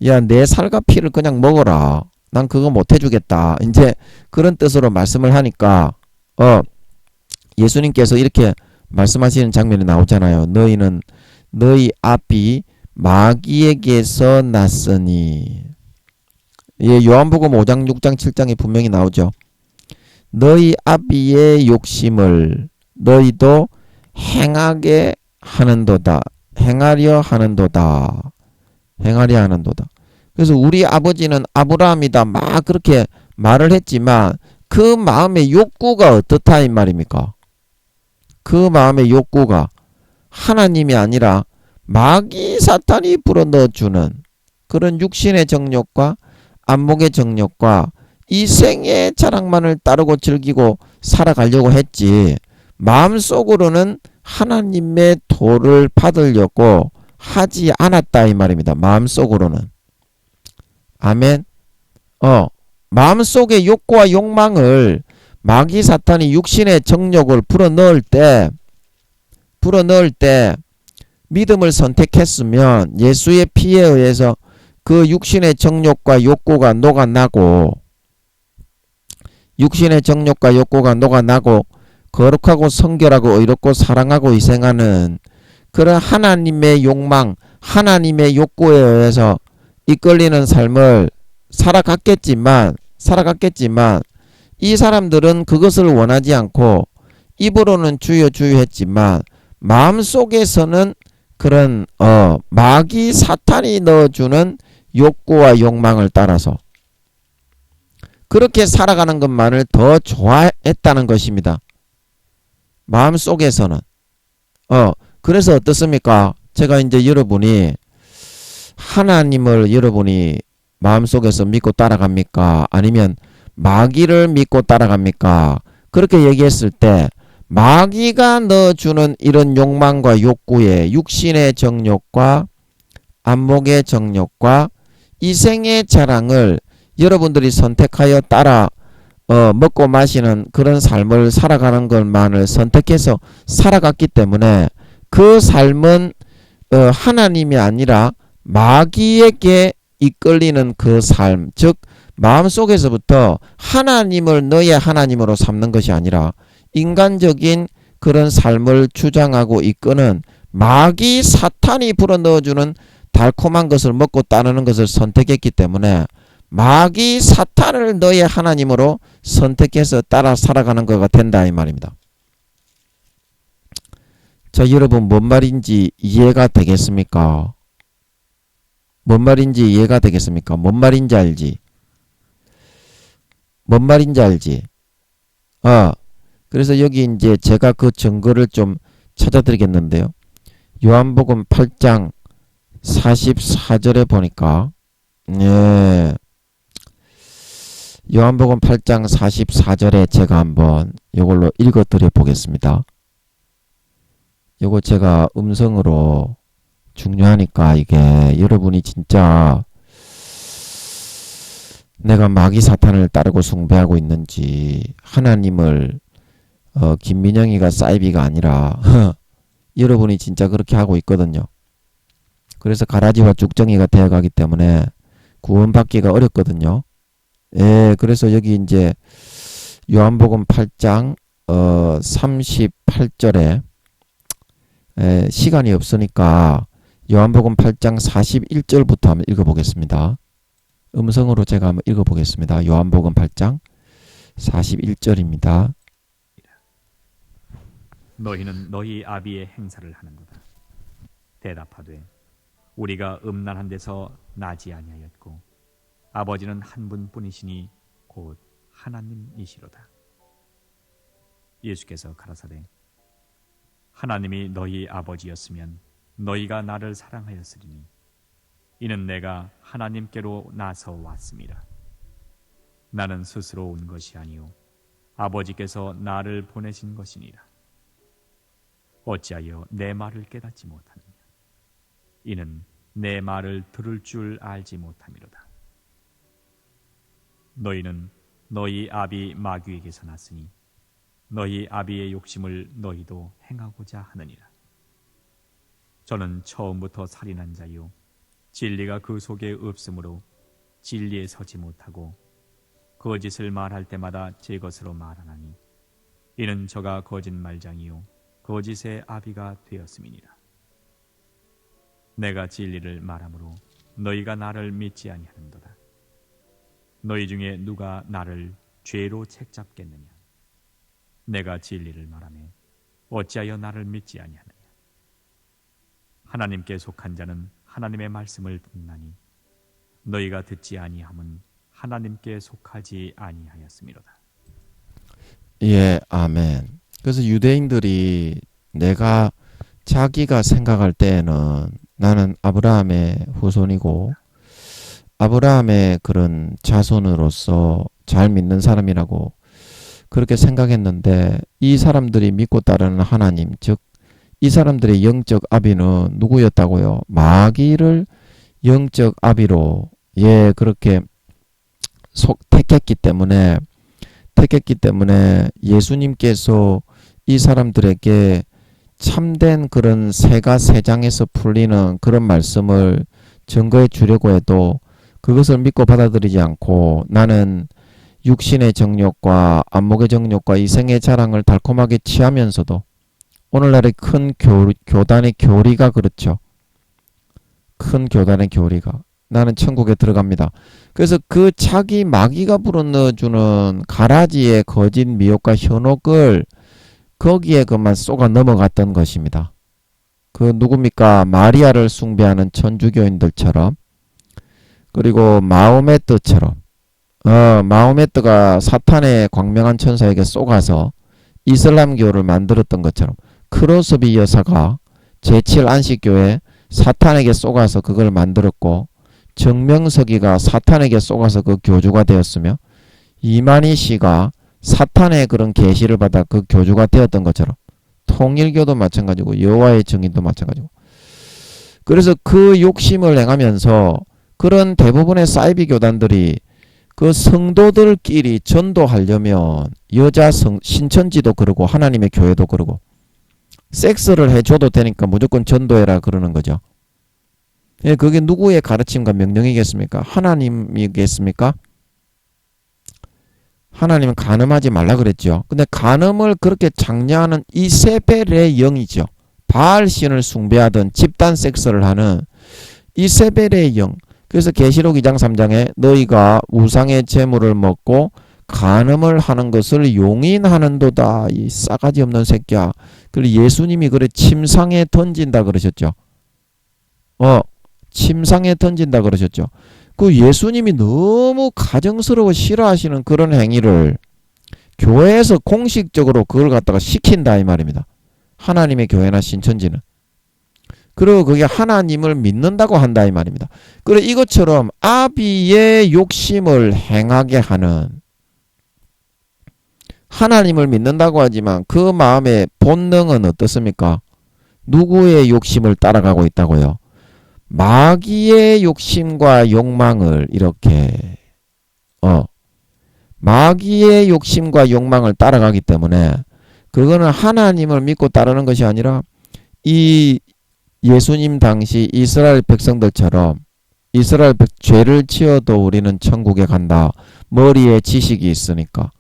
[SPEAKER 1] 야 내 살과 피를 그냥 먹어라. 난 그거 못 해주겠다. 이제 그런 뜻으로 말씀을 하니까 예수님께서 이렇게 말씀하시는 장면이 나오잖아요. 너희는 너희 앞이 마귀에게서 났으니. 예, 요한복음 5장 6장 7장에 분명히 나오죠. 너희 아비의 욕심을 너희도 행하게 하는도다. 행하려 하는도다. 행하려 하는도다. 그래서 우리 아버지는 아브라함이다. 막 그렇게 말을 했지만 그 마음의 욕구가 어떻다 이 말입니까? 그 마음의 욕구가 하나님이 아니라 마귀 사탄이 불어넣어주는 그런 육신의 정욕과 안목의 정욕과 이생의 자랑만을 따르고 즐기고 살아가려고 했지 마음속으로는 하나님의 도를 받으려고 하지 않았다 이 말입니다. 마음속으로는. 아멘. 마음속의 욕구와 욕망을 마귀 사탄이 육신의 정욕을 불어넣을 때 믿음을 선택했으면 예수의 피에 의해서 그 육신의 정욕과 욕구가 녹아나고 거룩하고 성결하고 의롭고 사랑하고 희생하는 그런 하나님의 욕망, 하나님의 욕구에 의해서 이끌리는 삶을 살아갔겠지만 이 사람들은 그것을 원하지 않고 입으로는 주여 주여 했지만 마음속에서는 그런 마귀 사탄이 넣어주는 욕구와 욕망을 따라서 그렇게 살아가는 것만을 더 좋아했다는 것입니다. 마음속에서는. 그래서 어떻습니까? 제가 이제 여러분이 하나님을 여러분이 마음속에서 믿고 따라갑니까? 아니면 마귀를 믿고 따라갑니까? 그렇게 얘기했을 때 마귀가 넣어주는 이런 욕망과 욕구에 육신의 정욕과 안목의 정욕과 이생의 자랑을 여러분들이 선택하여 따라 먹고 마시는 그런 삶을 살아가는 것만을 선택해서 살아갔기 때문에 그 삶은 하나님이 아니라 마귀에게 이끌리는 그 삶, 즉 마음속에서부터 하나님을 너의 하나님으로 삼는 것이 아니라 인간적인 그런 삶을 주장하고 이끄는 마귀 사탄이 불어넣어주는 달콤한 것을 먹고 따르는 것을 선택했기 때문에 마귀 사탄을 너의 하나님으로 선택해서 따라 살아가는 것가 된다 이 말입니다. 자, 여러분 뭔 말인지 이해가 되겠습니까? 뭔 말인지 이해가 되겠습니까? 뭔 말인지 알지? 뭔 말인지 알지? 그래서 여기 이제 제가 그 증거를 좀 찾아드리겠는데요. 요한복음 8장 44절에 보니까 요한복음 8장 44절에 제가 한번 이걸로 읽어드려 보겠습니다. 요거 제가 음성으로 중요하니까 이게 여러분이 진짜 내가 마귀 사탄을 따르고 숭배하고 있는지 하나님을 김민영이가 사이비가 아니라 여러분이 진짜 그렇게 하고 있거든요. 그래서 가라지와 쭉정이가 되어가기 때문에 구원받기가 어렵거든요. 예, 그래서 여기 이제 요한복음 8장 38절에 시간이 없으니까 요한복음 8장 41절부터 한번 읽어보겠습니다. 음성으로 제가 한번 읽어보겠습니다. 요한복음 8장 41절입니다.
[SPEAKER 2] 너희는 너희 아비의 행사를 하는도다. 대답하되 우리가 음란한 데서 나지 아니하였고 아버지는 한 분뿐이시니 곧 하나님이시로다. 예수께서 가라사대 하나님이 너희 아버지였으면 너희가 나를 사랑하였으리니 이는 내가 하나님께로 나서 왔음이라. 나는 스스로 온 것이 아니요 아버지께서 나를 보내신 것이니라. 어찌하여 내 말을 깨닫지 못하느냐? 이는 내 말을 들을 줄 알지 못함이로다. 너희는 너희 아비 마귀에게서 났으니 너희 아비의 욕심을 너희도 행하고자 하느니라. 저는 처음부터 살인한 자요 진리가 그 속에 없으므로 진리에 서지 못하고 거짓을 말할 때마다 제 것으로 말하나니 이는 저가 거짓말장이요 거짓의 아비가 되었음이니라. 내가 진리를 말하므로 너희가 나를 믿지 아니하는도다. 너희 중에 누가 나를 죄로 책잡겠느냐? 내가 진리를 말하며 어찌하여 나를 믿지 아니하느냐? 하나님께 속한 자는 하나님의 말씀을 듣나니 너희가 듣지 아니함은 하나님께 속하지 아니하였음이로다.
[SPEAKER 1] 예, 아멘. 그래서 유대인들이 내가 자기가 생각할 때에는 나는 아브라함의 후손이고 아브라함의 그런 자손으로서 잘 믿는 사람이라고 그렇게 생각했는데 이 사람들이 믿고 따르는 하나님, 즉 이 사람들의 영적 아비는 누구였다고요? 마귀를 영적 아비로 그렇게 택했기 때문에 예수님께서 이 사람들에게 참된 그런 새가 새 장에서 풀리는 그런 말씀을 증거해 주려고 해도 그것을 믿고 받아들이지 않고 나는 육신의 정욕과 안목의 정욕과 이생의 자랑을 달콤하게 취하면서도 오늘날의 큰 교단의 교리가 그렇죠. 큰 교단의 교리가 나는 천국에 들어갑니다. 그래서 그 자기 마귀가 불어넣어주는 가라지의 거짓 미혹과 현혹을 거기에 그만 쏘가 넘어갔던 것입니다. 그 누굽니까? 마리아를 숭배하는 천주교인들처럼 그리고 마호메트처럼 마호메트가 사탄의 광명한 천사에게 쏘가서 이슬람교를 만들었던 것처럼 크로스비 여사가 제7안식교에 사탄에게 쏘가서 그걸 만들었고 정명석이가 사탄에게 쏘가서 그 교주가 되었으며 이만희 씨가 사탄의 그런 계시를 받아 그 교주가 되었던 것처럼 통일교도 마찬가지고 여호와의 증인도 마찬가지고 그래서 그 욕심을 행하면서 그런 대부분의 사이비 교단들이 그 성도들끼리 전도하려면 여자 신천지도 그러고 하나님의 교회도 그러고 섹스를 해줘도 되니까 무조건 전도해라 그러는 거죠. 그게 누구의 가르침과 명령이겠습니까? 하나님이겠습니까? 하나님은 간음하지 말라 그랬죠. 근데 간음을 그렇게 장려하는 이세벨의 영이죠. 바알신을 숭배하던 집단 섹스를 하는 이세벨의 영. 그래서 계시록 2장 3장에 너희가 우상의 재물을 먹고 간음을 하는 것을 용인하는도다. 이 싸가지 없는 새끼야. 그리고 예수님이 그래 침상에 던진다 그러셨죠. 침상에 던진다 그러셨죠. 그 예수님이 너무 가정스러워 싫어하시는 그런 행위를 교회에서 공식적으로 그걸 갖다가 시킨다 이 말입니다. 하나님의 교회나 신천지는. 그리고 그게 하나님을 믿는다고 한다 이 말입니다. 그리고 이것처럼 아비의 욕심을 행하게 하는 하나님을 믿는다고 하지만 그 마음의 본능은 어떻습니까? 누구의 욕심을 따라가고 있다고요? 마귀의 욕심과 욕망을 이렇게 마귀의 욕심과 욕망을 따라가기 때문에 그거는 하나님을 믿고 따르는 것이 아니라 이 예수님 당시 이스라엘 백성들처럼 죄를 지어도 우리는 천국에 간다. 머리에 지식이 있으니까.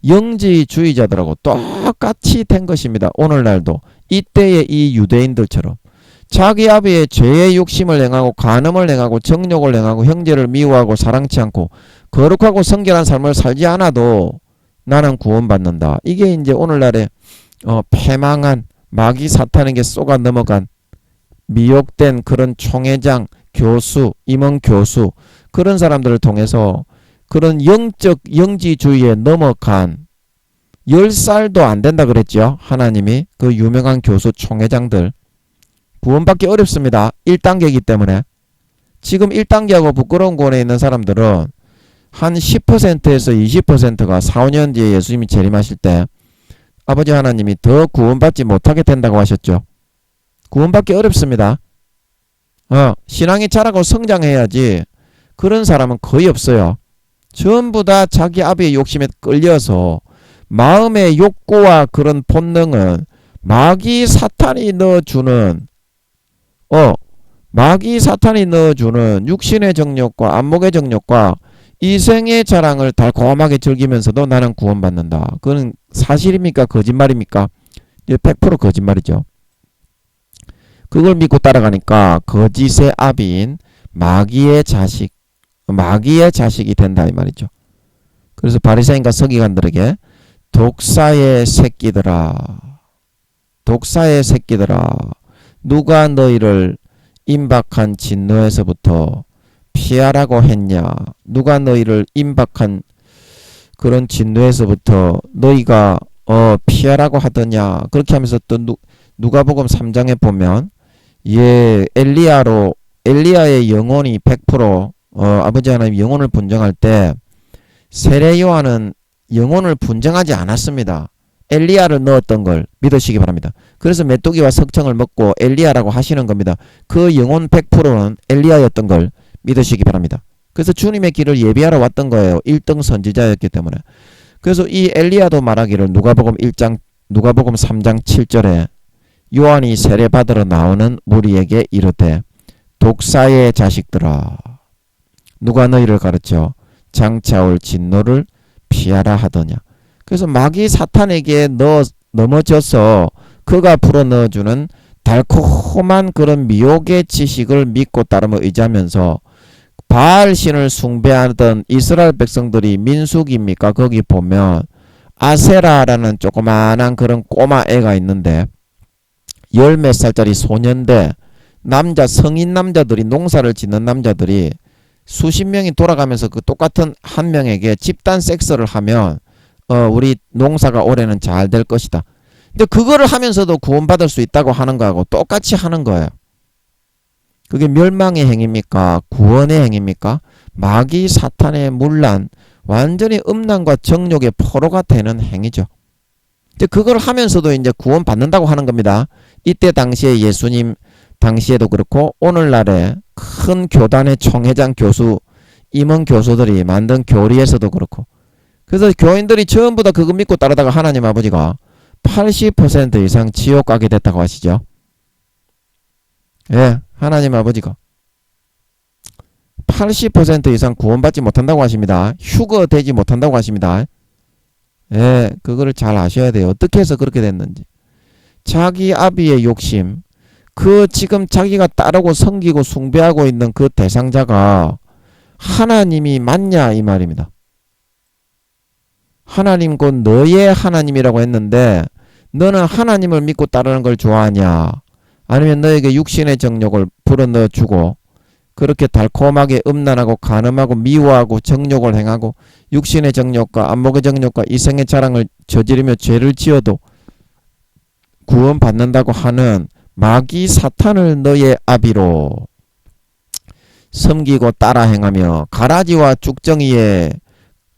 [SPEAKER 1] 영지주의자들하고 똑같이 된 것입니다. 오늘날도 이때의 이 유대인들처럼 자기 아비의 죄의 욕심을 행하고 간음을 행하고 정욕을 행하고 형제를 미워하고 사랑치 않고 거룩하고 성결한 삶을 살지 않아도 나는 구원받는다. 이게 이제 오늘날의 패망한 마귀 사탄에게 쏘가 넘어간 미혹된 그런 총회장, 교수, 임원 교수 그런 사람들을 통해서 그런 영적 영지주의에 넘어간 10살도 안 된다 그랬죠. 하나님이 그 유명한 교수 총회장들 구원받기 어렵습니다. 1단계이기 때문에. 지금 1단계하고 부끄러운 구원에 있는 사람들은 한 10%에서 20%가 4, 5년 뒤에 예수님이 재림하실 때 아버지 하나님이 더 구원받지 못하게 된다고 하셨죠. 구원받기 어렵습니다. 신앙이 자라고 성장해야지. 그런 사람은 거의 없어요. 전부 다 자기 아비의 욕심에 끌려서 마음의 욕구와 그런 본능은 마귀 사탄이 넣어주는 육신의 정욕과 안목의 정욕과 이생의 자랑을 달콤하게 즐기면서도 나는 구원받는다. 그건 사실입니까? 거짓말입니까? 100% 거짓말이죠. 그걸 믿고 따라가니까 거짓의 아비인 마귀의 자식이 된다 이 말이죠. 그래서 바리새인과 서기관들에게 독사의 새끼들아 누가 너희를 임박한 진노에서부터 피하라고 했냐. 누가 너희를 임박한 그런 진노에서부터 너희가 피하라고 하더냐. 그렇게 하면서 또 누가복음 3장에 보면 엘리야의 영혼이 100% 아버지 하나님 영혼을 분정할 때 세례 요한은 영혼을 분정하지 않았습니다. 엘리야를 넣었던 걸 믿으시기 바랍니다. 그래서 메뚜기와 석청을 먹고 엘리야라고 하시는 겁니다. 그 영혼 100%는 엘리야였던 걸 믿으시기 바랍니다. 그래서 주님의 길을 예비하러 왔던 거예요. 1등 선지자였기 때문에. 그래서 이 엘리야도 말하기를 누가복음 3장 7절에 요한이 세례받으러 나오는 무리에게 이르되 독사의 자식들아 누가 너희를 가르쳐 장차 올 진노를 피하라 하더냐. 그래서 마귀 사탄에게 넘어져서 그가 불어넣어주는 달콤한 그런 미혹의 지식을 믿고 따르며 의지하면서 바알신을 숭배하던 이스라엘 백성들이 민수기입니까? 거기 보면 아세라라는 조그마한 그런 꼬마 애가 있는데 10몇 살짜리 소년대 성인 남자들이 농사를 짓는 남자들이 수십 명이 돌아가면서 그 똑같은 한 명에게 집단 섹스를 하면 우리 농사가 올해는 잘 될 것이다. 근데 그거를 하면서도 구원받을 수 있다고 하는 거하고 똑같이 하는 거예요. 그게 멸망의 행위입니까? 구원의 행위입니까? 마귀 사탄의 문란, 완전히 음란과 정욕의 포로가 되는 행위죠. 이제 그걸 하면서도 이제 구원받는다고 하는 겁니다. 이때 당시에 예수님 당시에도 그렇고 오늘날의 큰 교단의 총회장 교수, 임원 교수들이 만든 교리에서도 그렇고 그래서 교인들이 전부 다 그거 믿고 따르다가 하나님 아버지가 80% 이상 지옥 가게 됐다고 하시죠. 예, 하나님 아버지가 80% 이상 구원받지 못한다고 하십니다. 휴거되지 못한다고 하십니다. 예, 그거를 잘 아셔야 돼요. 어떻게 해서 그렇게 됐는지. 자기 아비의 욕심, 그 지금 자기가 따르고 섬기고 숭배하고 있는 그 대상자가 하나님이 맞냐 이 말입니다. 하나님 곧 너의 하나님이라고 했는데 너는 하나님을 믿고 따르는 걸 좋아하냐? 아니면 너에게 육신의 정욕을 불어넣어주고 그렇게 달콤하게 음란하고 간음하고 미워하고 정욕을 행하고 육신의 정욕과 안목의 정욕과 이생의 자랑을 저지르며 죄를 지어도 구원받는다고 하는 마귀 사탄을 너의 아비로 섬기고 따라 행하며 가라지와 쭉정이에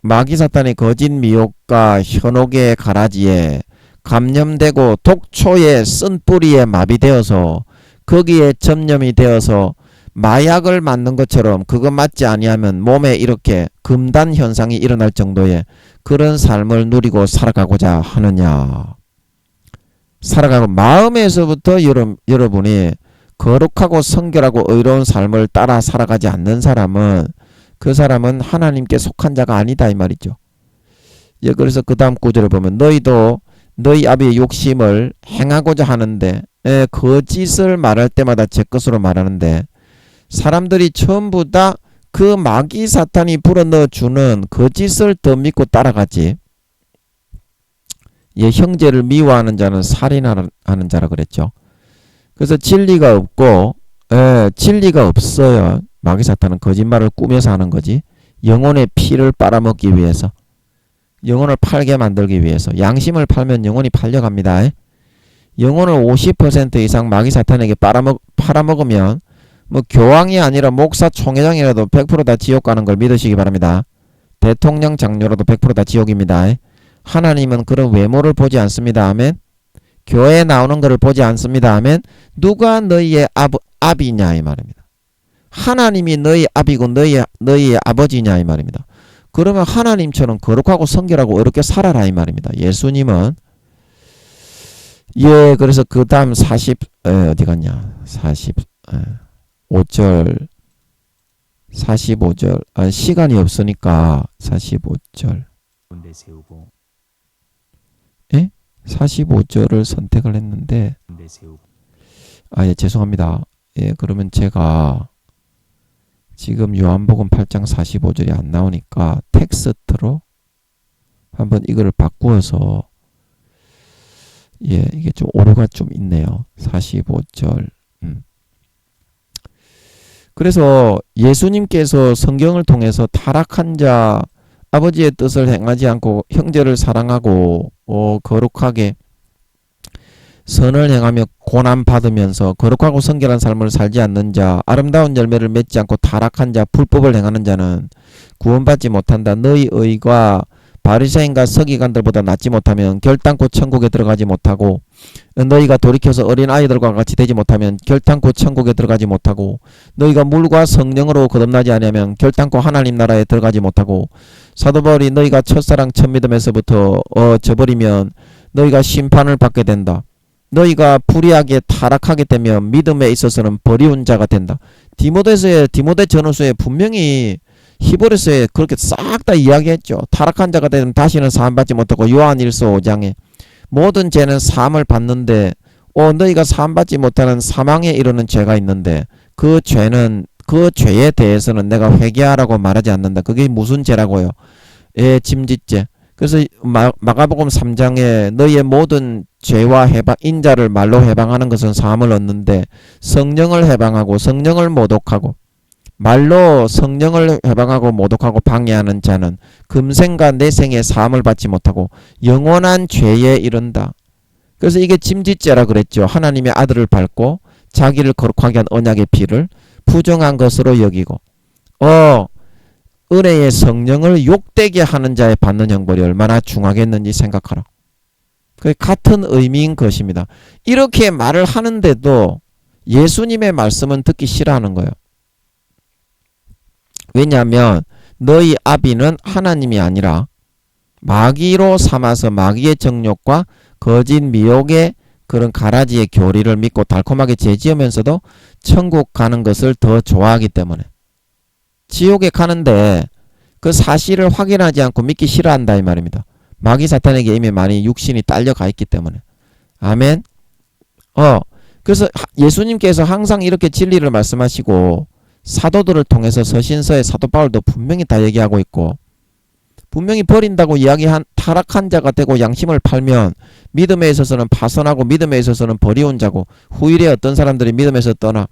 [SPEAKER 1] 마귀 사탄의 거짓 미혹과 현혹의 가라지에 감염되고 독초의 쓴 뿌리에 마비되어서 거기에 점염이 되어서 마약을 맞는 것처럼 그거 맞지 아니하면 몸에 이렇게 금단 현상이 일어날 정도의 그런 삶을 누리고 살아가고자 하느냐. 살아가고 마음에서부터 여러분이 거룩하고 성결하고 의로운 삶을 따라 살아가지 않는 사람은 그 사람은 하나님께 속한 자가 아니다 이 말이죠. 예, 그래서 그 다음 구절을 보면 너희도 너희 아비의 욕심을 행하고자 하는데 거짓을 말할 때마다 제 것으로 말하는데 사람들이 전부 다 그 마귀 사탄이 불어넣어주는 거짓을 더 믿고 따라가지. 예, 형제를 미워하는 자는 살인하는 자라 그랬죠. 그래서 진리가 없고 진리가 없어요. 마귀 사탄은 거짓말을 꾸며서 하는 거지. 영혼의 피를 빨아먹기 위해서, 영혼을 팔게 만들기 위해서. 양심을 팔면 영혼이 팔려갑니다. 영혼을 50% 이상 마귀 사탄에게 팔아먹으면 뭐 교황이 아니라 목사 총회장이라도 100% 다 지옥 가는 걸 믿으시기 바랍니다. 대통령 장로라도 100% 다 지옥입니다. 하나님은 그런 외모를 보지 않습니다. 아멘. 교회에 나오는 것을 보지 않습니다. 아멘. 누가 너희의 아비냐 이 말입니다. 하나님이 너희 아비고 너희의 아버지냐 이 말입니다. 그러면 하나님처럼 거룩하고 성결하고 어렵게 살아라 이 말입니다. 예수님은 예, 그래서 그 다음 어디 갔냐? 45절 시간이 없으니까 45절
[SPEAKER 2] 가운데 세우고
[SPEAKER 1] 45절을 선택을 했는데
[SPEAKER 2] 가운데 세우고
[SPEAKER 1] 예, 죄송합니다. 예, 그러면 제가 지금 요한복음 8장 45절이 안 나오니까 텍스트로 한번 이거를 바꾸어서 예, 이게 좀 오류가 좀 있네요. 45절. 그래서 예수님께서 성경을 통해서 타락한 자, 아버지의 뜻을 행하지 않고 형제를 사랑하고 거룩하게 선을 행하며 고난 받으면서 거룩하고 성결한 삶을 살지 않는 자, 아름다운 열매를 맺지 않고 타락한 자, 불법을 행하는 자는 구원받지 못한다. 너희 의가 바리새인과 서기관들보다 낫지 못하면 결단코 천국에 들어가지 못하고 너희가 돌이켜서 어린 아이들과 같이 되지 못하면 결단코 천국에 들어가지 못하고 너희가 물과 성령으로 거듭나지 아니하면 결단코 하나님 나라에 들어가지 못하고 사도 바울이 너희가 첫사랑 첫 믿음에서부터 저버리면 너희가 심판을 받게 된다. 너희가 불의하게 타락하게 되면 믿음에 있어서는 버리운 자가 된다. 디모데 전후서에 분명히 히브리서에 그렇게 싹 다 이야기했죠. 타락한 자가 되면 다시는 사함받지 못하고 요한일서 5장에 모든 죄는 사함을 받는데 너희가 사함받지 못하는 사망에 이르는 죄가 있는데 그 죄에 대해서는 내가 회개하라고 말하지 않는다. 그게 무슨 죄라고요? 짐짓죄. 그래서 마가복음 3장에 너희의 모든 죄와 인자를 말로 해방하는 것은 사함을 얻는데 성령을 해방하고 성령을 모독하고 말로 성령을 해방하고 모독하고 방해하는 자는 금생과 내생에 사함을 받지 못하고 영원한 죄에 이른다. 그래서 이게 짐짓죄라 그랬죠. 하나님의 아들을 밟고 자기를 거룩하게 한 언약의 피를 부정한 것으로 여기고 은혜의 성령을 욕되게 하는 자에 받는 형벌이 얼마나 중하겠는지 생각하라. 그 같은 의미인 것입니다. 이렇게 말을 하는데도 예수님의 말씀은 듣기 싫어하는 거예요. 왜냐하면 너희 아비는 하나님이 아니라 마귀로 삼아서 마귀의 정욕과 거짓 미혹의 그런 가라지의 교리를 믿고 달콤하게 죄지으면서도 천국 가는 것을 더 좋아하기 때문에 지옥에 가는데 그 사실을 확인하지 않고 믿기 싫어한다 이 말입니다. 마귀 사탄에게 이미 많이 육신이 딸려가 있기 때문에. 아멘. 그래서 예수님께서 항상 이렇게 진리를 말씀하시고 사도들을 통해서 서신서에 사도 바울도 분명히 다 얘기하고 있고 분명히 버린다고 이야기한 타락한 자가 되고 양심을 팔면 믿음에 있어서는 파선하고 믿음에 있어서는 버리운 자고 후일에 어떤 사람들이 믿음에서 떠나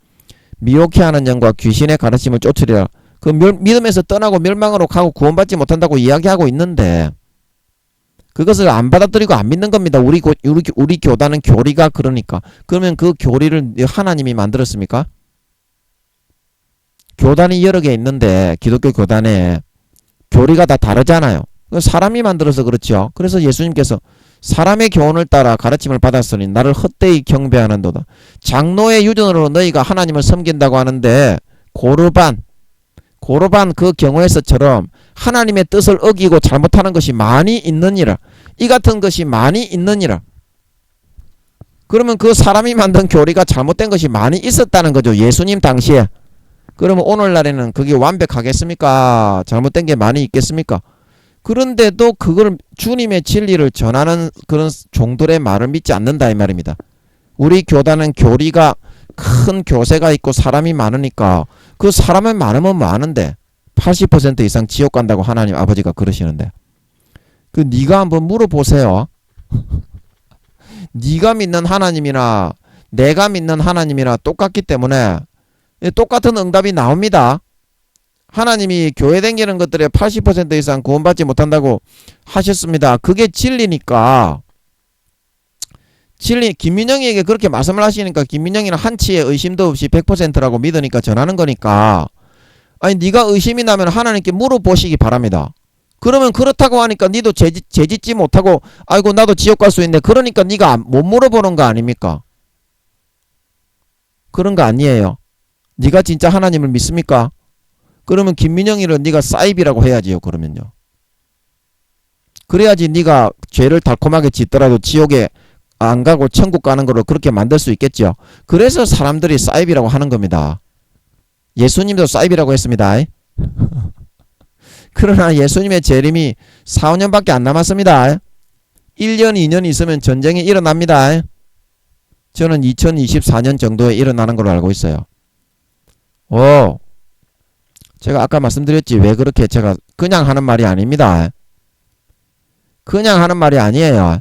[SPEAKER 1] 미혹해 하는 영과 귀신의 가르침을 쫓으리라. 그 믿음에서 떠나고 멸망으로 가고 구원받지 못한다고 이야기하고 있는데 그것을 안 받아들이고 안 믿는 겁니다. 우리 교단은 교리가 그러니까. 그러면 그 교리를 하나님이 만들었습니까? 교단이 여러 개 있는데 기독교 교단에 교리가 다 다르잖아요. 사람이 만들어서 그렇죠. 그래서 예수님께서 사람의 교훈을 따라 가르침을 받았으니 나를 헛되이 경배하는도다. 장로의 유전으로 너희가 하나님을 섬긴다고 하는데 고르반 그 경우에서처럼 하나님의 뜻을 어기고 잘못하는 것이 많이 있느니라. 이 같은 것이 많이 있느니라. 그러면 그 사람이 만든 교리가 잘못된 것이 많이 있었다는 거죠. 예수님 당시에. 그러면 오늘날에는 그게 완벽하겠습니까? 잘못된 게 많이 있겠습니까? 그런데도 그걸 주님의 진리를 전하는 그런 종들의 말을 믿지 않는다 이 말입니다. 우리 교단은 교리가 큰 교세가 있고 사람이 많으니까 그 사람은 많으면 많은데 80% 이상 지옥 간다고 하나님 아버지가 그러시는데 그 네가 한번 물어보세요. 네가 믿는 하나님이나 내가 믿는 하나님이나 똑같기 때문에 똑같은 응답이 나옵니다. 하나님이 교회 다니는 것들의 80% 이상 구원받지 못한다고 하셨습니다. 그게 진리니까 진리 김민영이에게 그렇게 말씀을 하시니까 김민영이는 한치의 의심도 없이 100%라고 믿으니까 전하는 거니까 아니 네가 의심이 나면 하나님께 물어보시기 바랍니다. 그러면 그렇다고 하니까 니도 죄짓지 못하고 아이고 나도 지옥 갈 수 있네. 그러니까 네가 못 물어보는 거 아닙니까? 그런 거 아니에요. 네가 진짜 하나님을 믿습니까? 그러면 김민영이를 네가 사입이라고 해야지요. 그러면요. 그래야지 네가 죄를 달콤하게 짓더라도 지옥에 안 가고 천국 가는 거로 그렇게 만들 수 있겠죠. 그래서 사람들이 사입이라고 하는 겁니다. 예수님도 사입이라고 했습니다. 그러나 예수님의 재림이 4, 5년밖에 안 남았습니다. 1년, 2년 있으면 전쟁이 일어납니다. 저는 2024년 정도에 일어나는 걸로 알고 있어요. 제가 아까 말씀드렸지 왜 그렇게 제가 그냥 하는 말이 아닙니다. 그냥 하는 말이 아니에요.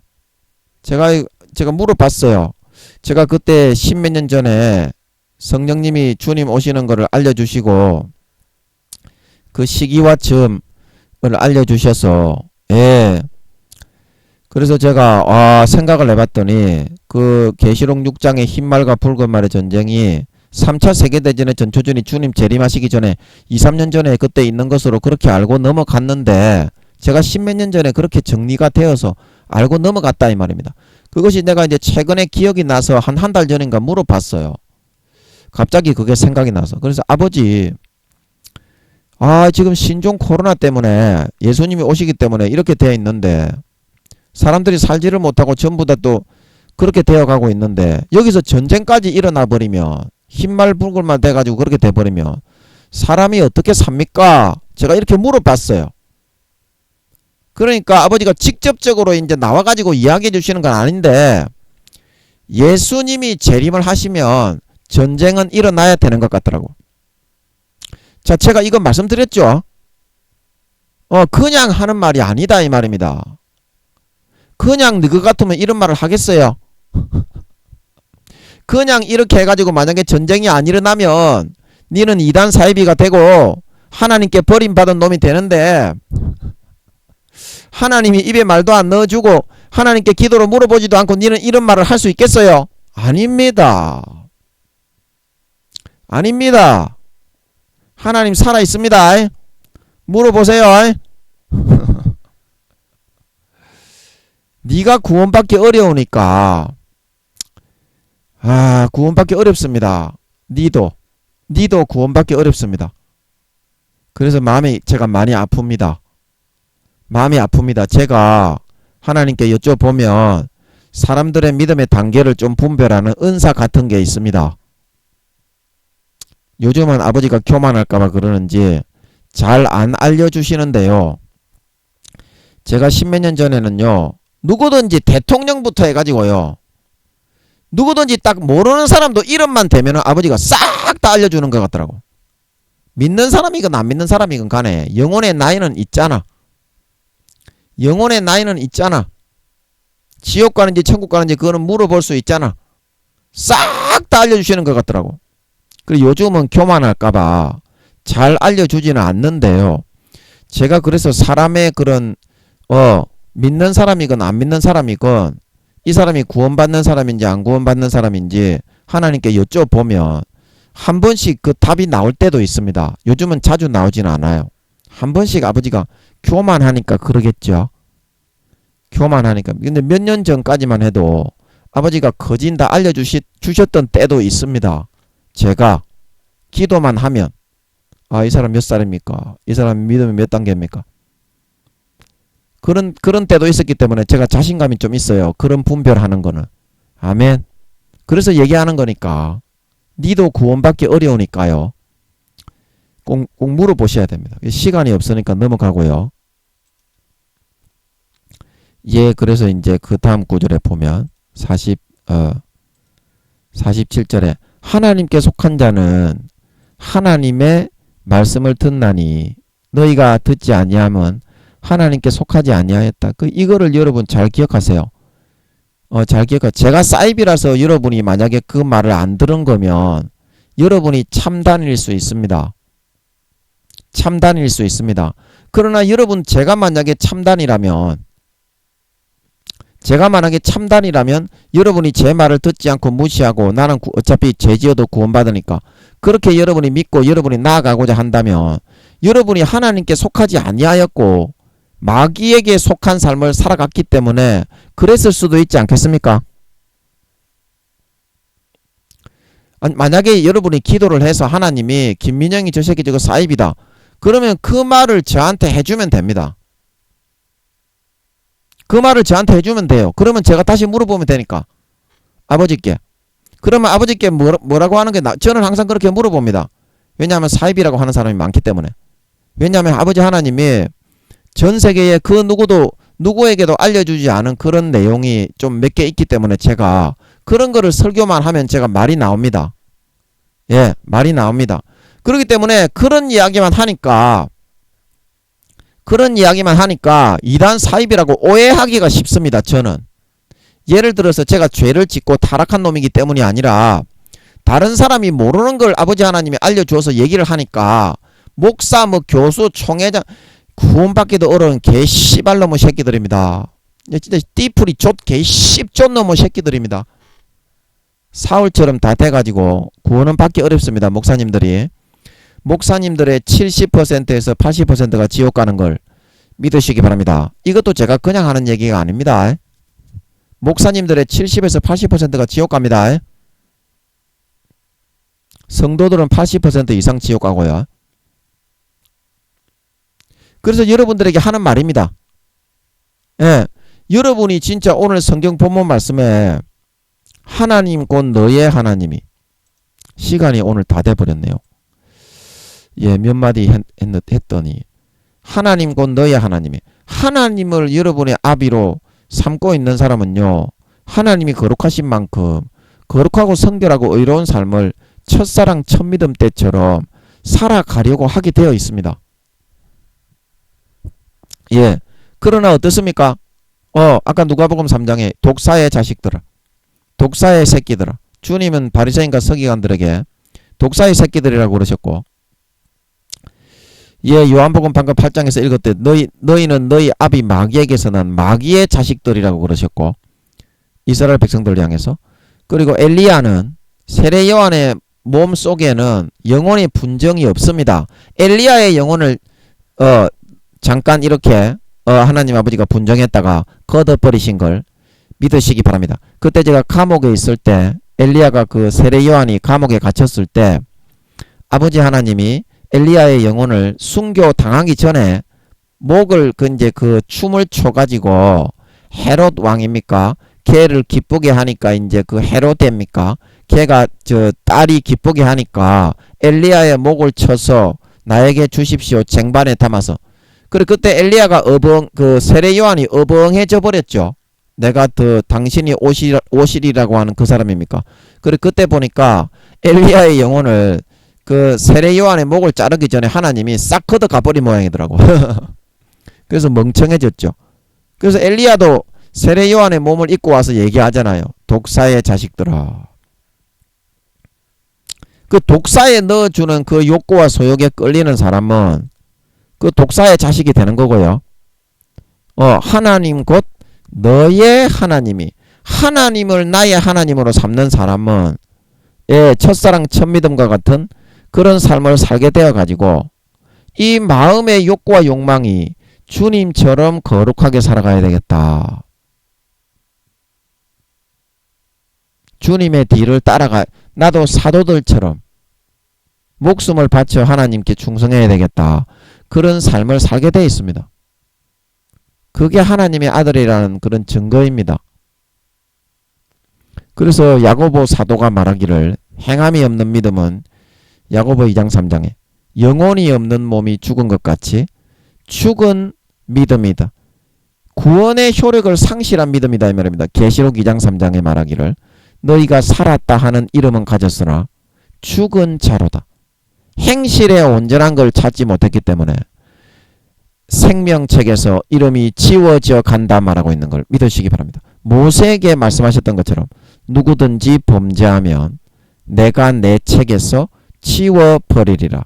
[SPEAKER 1] 제가 물어봤어요. 제가 그때 10몇 년 전에 성령님이 주님 오시는 거를 알려주시고 그 시기와 즈음을 알려주셔서 그래서 제가 생각을 해봤더니 그 계시록 6장의 흰말과 붉은 말의 전쟁이 3차 세계대전의 전초전이 주님 재림하시기 전에 2, 3년 전에 그때 있는 것으로 그렇게 알고 넘어갔는데 제가 10몇 년 전에 그렇게 정리가 되어서 알고 넘어갔다 이 말입니다. 그것이 내가 이제 최근에 기억이 나서 한 달 전인가 물어봤어요. 갑자기 그게 생각이 나서. 그래서 아버지 지금 신종 코로나 때문에 예수님이 오시기 때문에 이렇게 되어 있는데 사람들이 살지를 못하고 전부 다 또 그렇게 되어가고 있는데 여기서 전쟁까지 일어나 버리면 흰말 붉은 말 돼가지고 그렇게 돼버리면 사람이 어떻게 삽니까? 제가 이렇게 물어봤어요. 그러니까 아버지가 직접적으로 이제 나와가지고 이야기해 주시는 건 아닌데 예수님이 재림을 하시면 전쟁은 일어나야 되는 것 같더라고. 자, 제가 이거 말씀드렸죠. 그냥 하는 말이 아니다 이 말입니다. 그냥 너그 같으면 이런 말을 하겠어요? 그냥 이렇게 해가지고 만약에 전쟁이 안 일어나면 니는 이단 사이비가 되고 하나님께 버림받은 놈이 되는데 하나님이 입에 말도 안 넣어주고 하나님께 기도로 물어보지도 않고 니는 이런 말을 할 수 있겠어요? 아닙니다. 아닙니다. 하나님 살아있습니다. 물어보세요. 네가 구원받기 어려우니까 구원받기 어렵습니다. 니도 구원받기 어렵습니다. 그래서 제가 많이 아픕니다. 마음이 아픕니다. 제가 하나님께 여쭤보면 사람들의 믿음의 단계를 좀 분별하는 은사 같은 게 있습니다. 요즘은 아버지가 교만할까봐 그러는지 잘 안 알려주시는데요. 제가 10몇 년 전에는요. 누구든지 대통령부터 해가지고요. 누구든지 딱 모르는 사람도 이름만 대면 아버지가 싹 다 알려주는 것 같더라고. 믿는 사람이건 안 믿는 사람이건 간에 영혼의 나이는 있잖아. 영혼의 나이는 있잖아. 지옥 가는지 천국 가는지 그거는 물어볼 수 있잖아. 싹 다 알려주시는 것 같더라고. 그리고 요즘은 교만할까봐 잘 알려주지는 않는데요. 제가 그래서 사람의 그런 믿는 사람이건 안 믿는 사람이건 이 사람이 구원받는 사람인지 안 구원받는 사람인지 하나님께 여쭤보면 한 번씩 그 답이 나올 때도 있습니다. 요즘은 자주 나오지는 않아요. 한 번씩 아버지가 교만하니까 그러겠죠. 교만하니까. 근데 몇 년 전까지만 해도 아버지가 거진 다 알려주셨던 때도 있습니다. 제가 기도만 하면 이 사람 몇 살입니까? 이 사람 믿음이 몇 단계입니까? 그런 때도 있었기 때문에 제가 자신감이 좀 있어요. 그런 분별하는 거는. 아멘. 그래서 얘기하는 거니까 니도 구원받기 어려우니까요. 꼭 물어보셔야 됩니다. 시간이 없으니까 넘어가고요. 예, 그래서 이제 그 다음 구절에 보면 47절에 하나님께 속한 자는 하나님의 말씀을 듣나니 너희가 듣지 아니하면 하나님께 속하지 아니하였다. 이거를 여러분 잘 기억하세요. 잘 기억하. 제가 사입이라서 여러분이 만약에 그 말을 안 들은 거면 여러분이 참단일 수 있습니다. 참단일 수 있습니다. 그러나 여러분 제가 만약에 참단이라면 여러분이 제 말을 듣지 않고 무시하고 나는 어차피 죄지어도 구원받으니까 그렇게 여러분이 믿고 여러분이 나아가고자 한다면 여러분이 하나님께 속하지 아니하였고 마귀에게 속한 삶을 살아갔기 때문에 그랬을 수도 있지 않겠습니까? 아니, 만약에 여러분이 기도를 해서 하나님이 김민영이 저 새끼 저거 사입이다. 그러면 그 말을 저한테 해주면 됩니다. 그 말을 저한테 해주면 돼요. 그러면 제가 다시 물어보면 되니까. 아버지께. 그러면 아버지께 뭐라고 하는 게 저는 항상 그렇게 물어봅니다. 왜냐하면 사입이라고 하는 사람이 많기 때문에. 왜냐하면 아버지 하나님이 전 세계에 그 누구에게도 알려주지 않은 그런 내용이 좀 몇 개 있기 때문에 제가 그런 거를 설교만 하면 제가 말이 나옵니다. 예, 말이 나옵니다. 그렇기 때문에 그런 이야기만 하니까 이단 사입이라고 오해하기가 쉽습니다. 저는. 예를 들어서 제가 죄를 짓고 타락한 놈이기 때문이 아니라 다른 사람이 모르는 걸 아버지 하나님이 알려주어서 얘기를 하니까 목사, 교수, 총회장 구원받기도 어려운 개씨발놈의 새끼들입니다. 진짜 띠풀이 개씨존놈의 새끼들입니다. 사울처럼 다 돼가지고 구원은 받기 어렵습니다. 목사님들의 70%에서 80%가 지옥 가는 걸 믿으시기 바랍니다. 이것도 제가 그냥 하는 얘기가 아닙니다. 목사님들의 70에서 80%가 지옥 갑니다. 성도들은 80% 이상 지옥 가고요. 그래서 여러분들에게 하는 말입니다. 예, 여러분이 진짜 오늘 성경 본문 말씀에 하나님 곧 너의 하나님이 시간이 오늘 다 돼버렸네요. 예, 몇 마디 했더니 하나님 곧 너의 하나님이 하나님을 여러분의 아비로 삼고 있는 사람은요 하나님이 거룩하신 만큼 거룩하고 성결하고 의로운 삶을 첫사랑 첫믿음 때처럼 살아가려고 하게 되어 있습니다. 예, 그러나 어떻습니까? 아까 누가복음 3장에 독사의 자식들아, 독사의 새끼들아. 주님은 바리새인과 서기관들에게 독사의 새끼들이라고 그러셨고, 예, 요한복음 방금 8장에서 읽었대. 너희는 너희 아비 마귀에게서 난 마귀의 자식들이라고 그러셨고, 이스라엘 백성들을 향해서. 그리고 엘리야는 세례 요한의 몸 속에는 영혼의 분정이 없습니다. 엘리야의 영혼을 잠깐 이렇게 하나님 아버지가 분정했다가 걷어버리신 걸 믿으시기 바랍니다. 그때 제가 감옥에 있을 때 엘리야가 그 세례 요한이 감옥에 갇혔을 때 아버지 하나님이 엘리야의 영혼을 순교 당하기 전에 목을 그 춤을 춰가지고 헤롯 왕입니까? 걔를 기쁘게 하니까 이제 그 헤롯입니까? 걔가 딸이 기쁘게 하니까 엘리야의 목을 쳐서 나에게 주십시오. 쟁반에 담아서. 그리고 그때 엘리야가 그 세례 요한이 어벙해져 버렸죠. 내가 당신이 오시리라고 하는 그 사람입니까? 그리고 그때 보니까 엘리야의 영혼을 그 세례 요한의 목을 자르기 전에 하나님이 싹 걷어 가버린 모양이더라고. 그래서 멍청해졌죠. 그래서 엘리야도 세례 요한의 몸을 입고 와서 얘기하잖아요. 독사의 자식들아. 그 독사에 넣어주는 그 욕구와 소욕에 끌리는 사람은 그 독사의 자식이 되는 거고요. 하나님 곧 너의 하나님이 하나님을 나의 하나님으로 삼는 사람은 첫사랑 첫믿음과 같은 그런 삶을 살게 되어 가지고 이 마음의 욕구와 욕망이 주님처럼 거룩하게 살아가야 되겠다. 주님의 뒤를 따라가 나도 사도들처럼 목숨을 바쳐 하나님께 충성해야 되겠다. 그런 삶을 살게 되어 있습니다. 그게 하나님의 아들이라는 그런 증거입니다. 그래서 야고보 사도가 말하기를 행함이 없는 믿음은 야고보 2장 3장에 영혼이 없는 몸이 죽은 것 같이 죽은 믿음이다. 구원의 효력을 상실한 믿음이다 이 말입니다. 계시록 2장 3장에 말하기를 너희가 살았다 하는 이름은 가졌으나 죽은 자로다. 행실에 온전한 걸 찾지 못했기 때문에 생명책에서 이름이 지워져 간다 말하고 있는 걸 믿으시기 바랍니다. 모세에게 말씀하셨던 것처럼 누구든지 범죄하면 내가 내 책에서 지워버리리라.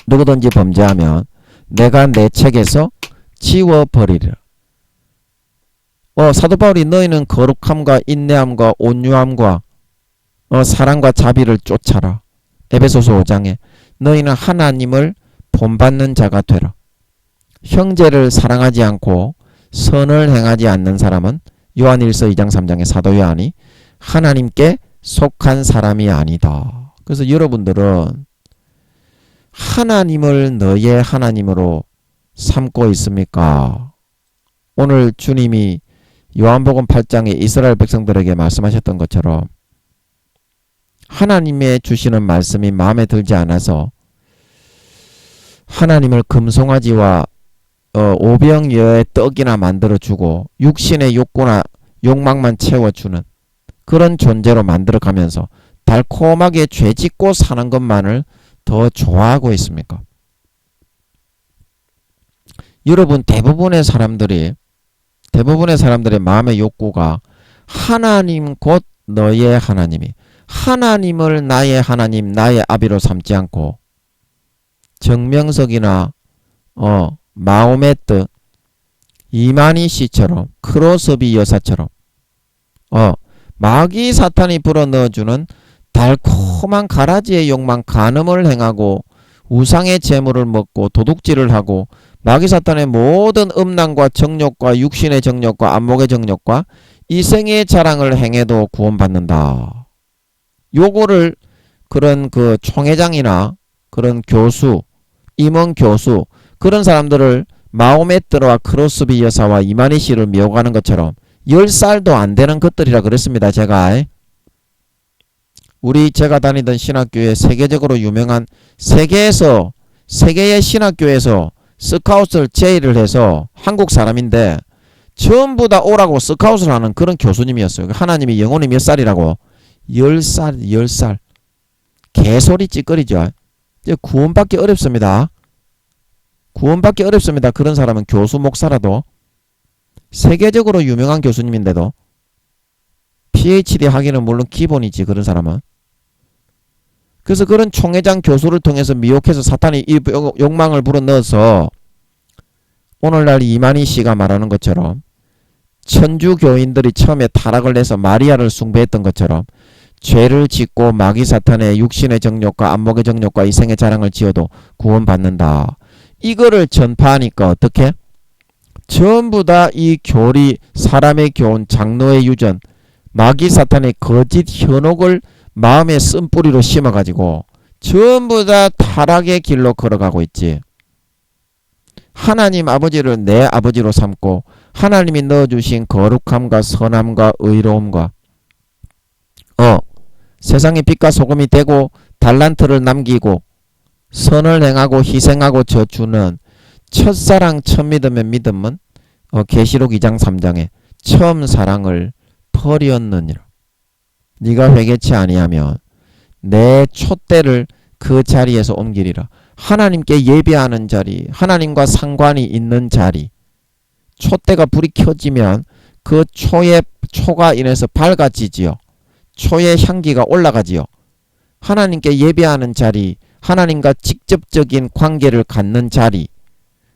[SPEAKER 1] 누구든지 범죄하면 내가 내 책에서 지워버리리라. 사도 바울이 너희는 거룩함과 인내함과 온유함과 사랑과 자비를 쫓아라. 에베소서 5장에 너희는 하나님을 본받는 자가 되라. 형제를 사랑하지 않고 선을 행하지 않는 사람은 요한일서 2장 3장의 사도 요한이 하나님께 속한 사람이 아니다. 그래서 여러분들은 하나님을 너의 하나님으로 삼고 있습니까? 오늘 주님이 요한복음 8장에 이스라엘 백성들에게 말씀하셨던 것처럼 하나님의 주시는 말씀이 마음에 들지 않아서 하나님을 금송아지와 오병이어의 떡이나 만들어주고 육신의 욕구나 욕망만 채워주는 그런 존재로 만들어가면서 달콤하게 죄짓고 사는 것만을 더 좋아하고 있습니까? 여러분 대부분의 사람들의 마음의 욕구가 하나님 곧 너의 하나님이 하나님을 나의 하나님 나의 아비로 삼지 않고 정명석이나 마음의 뜻 이만희 씨처럼 크로스비 여사처럼 마귀 사탄이 불어넣어주는 달콤한 가라지의 욕망 간음을 행하고 우상의 재물을 먹고 도둑질을 하고 마귀 사탄의 모든 음란과 정욕과 육신의 정욕과 안목의 정욕과 이생의 자랑을 행해도 구원받는다. 요거를 그런 그 총회장이나 그런 교수, 임원 교수 그런 사람들을 마호메트와 크로스비 여사와 이만희 씨를 미워하는 것처럼 10살도 안 되는 것들이라 그랬습니다. 제가 다니던 신학교에 세계적으로 유명한 세계의 신학교에서 스카웃을 제의를 해서 한국 사람인데 전부 다 오라고 스카웃을 하는 그런 교수님이었어요. 하나님이 영혼이 몇 살이라고? 10살. 개소리 찌꺼리죠. 구원받기 어렵습니다. 그런 사람은 교수 목사라도 세계적으로 유명한 교수님인데도 PhD 하기는 물론 기본이지 그런 사람은. 그래서 그런 총회장 교수를 통해서 미혹해서 사탄이 이 욕망을 불어넣어서 오늘날 이만희 씨가 말하는 것처럼 천주교인들이 처음에 타락을 해서 마리아를 숭배했던 것처럼 죄를 짓고 마귀 사탄의 육신의 정욕과 안목의 정욕과 이생의 자랑을 지어도 구원받는다. 이거를 전파하니까 어떻게? 전부 다 이 교리, 사람의 교훈, 장로의 유전, 마귀 사탄의 거짓 현혹을 마음의 쓴뿌리로 심어가지고 전부 다 타락의 길로 걸어가고 있지. 하나님 아버지를 내 아버지로 삼고 하나님이 넣어주신 거룩함과 선함과 의로움과 세상의 빛과 소금이 되고 달란트를 남기고 선을 행하고 희생하고 져주는 첫사랑 첫 믿음의 믿음은 계시록 2장 3장에 처음 사랑을 버렸느니라. 네가 회개치 아니하면 내 촛대를 그 자리에서 옮기리라. 하나님께 예배하는 자리, 하나님과 상관이 있는 자리, 촛대가 불이 켜지면 그 초가 인해서 밝아지지요. 초의 향기가 올라가지요. 하나님께 예배하는 자리, 하나님과 직접적인 관계를 갖는 자리,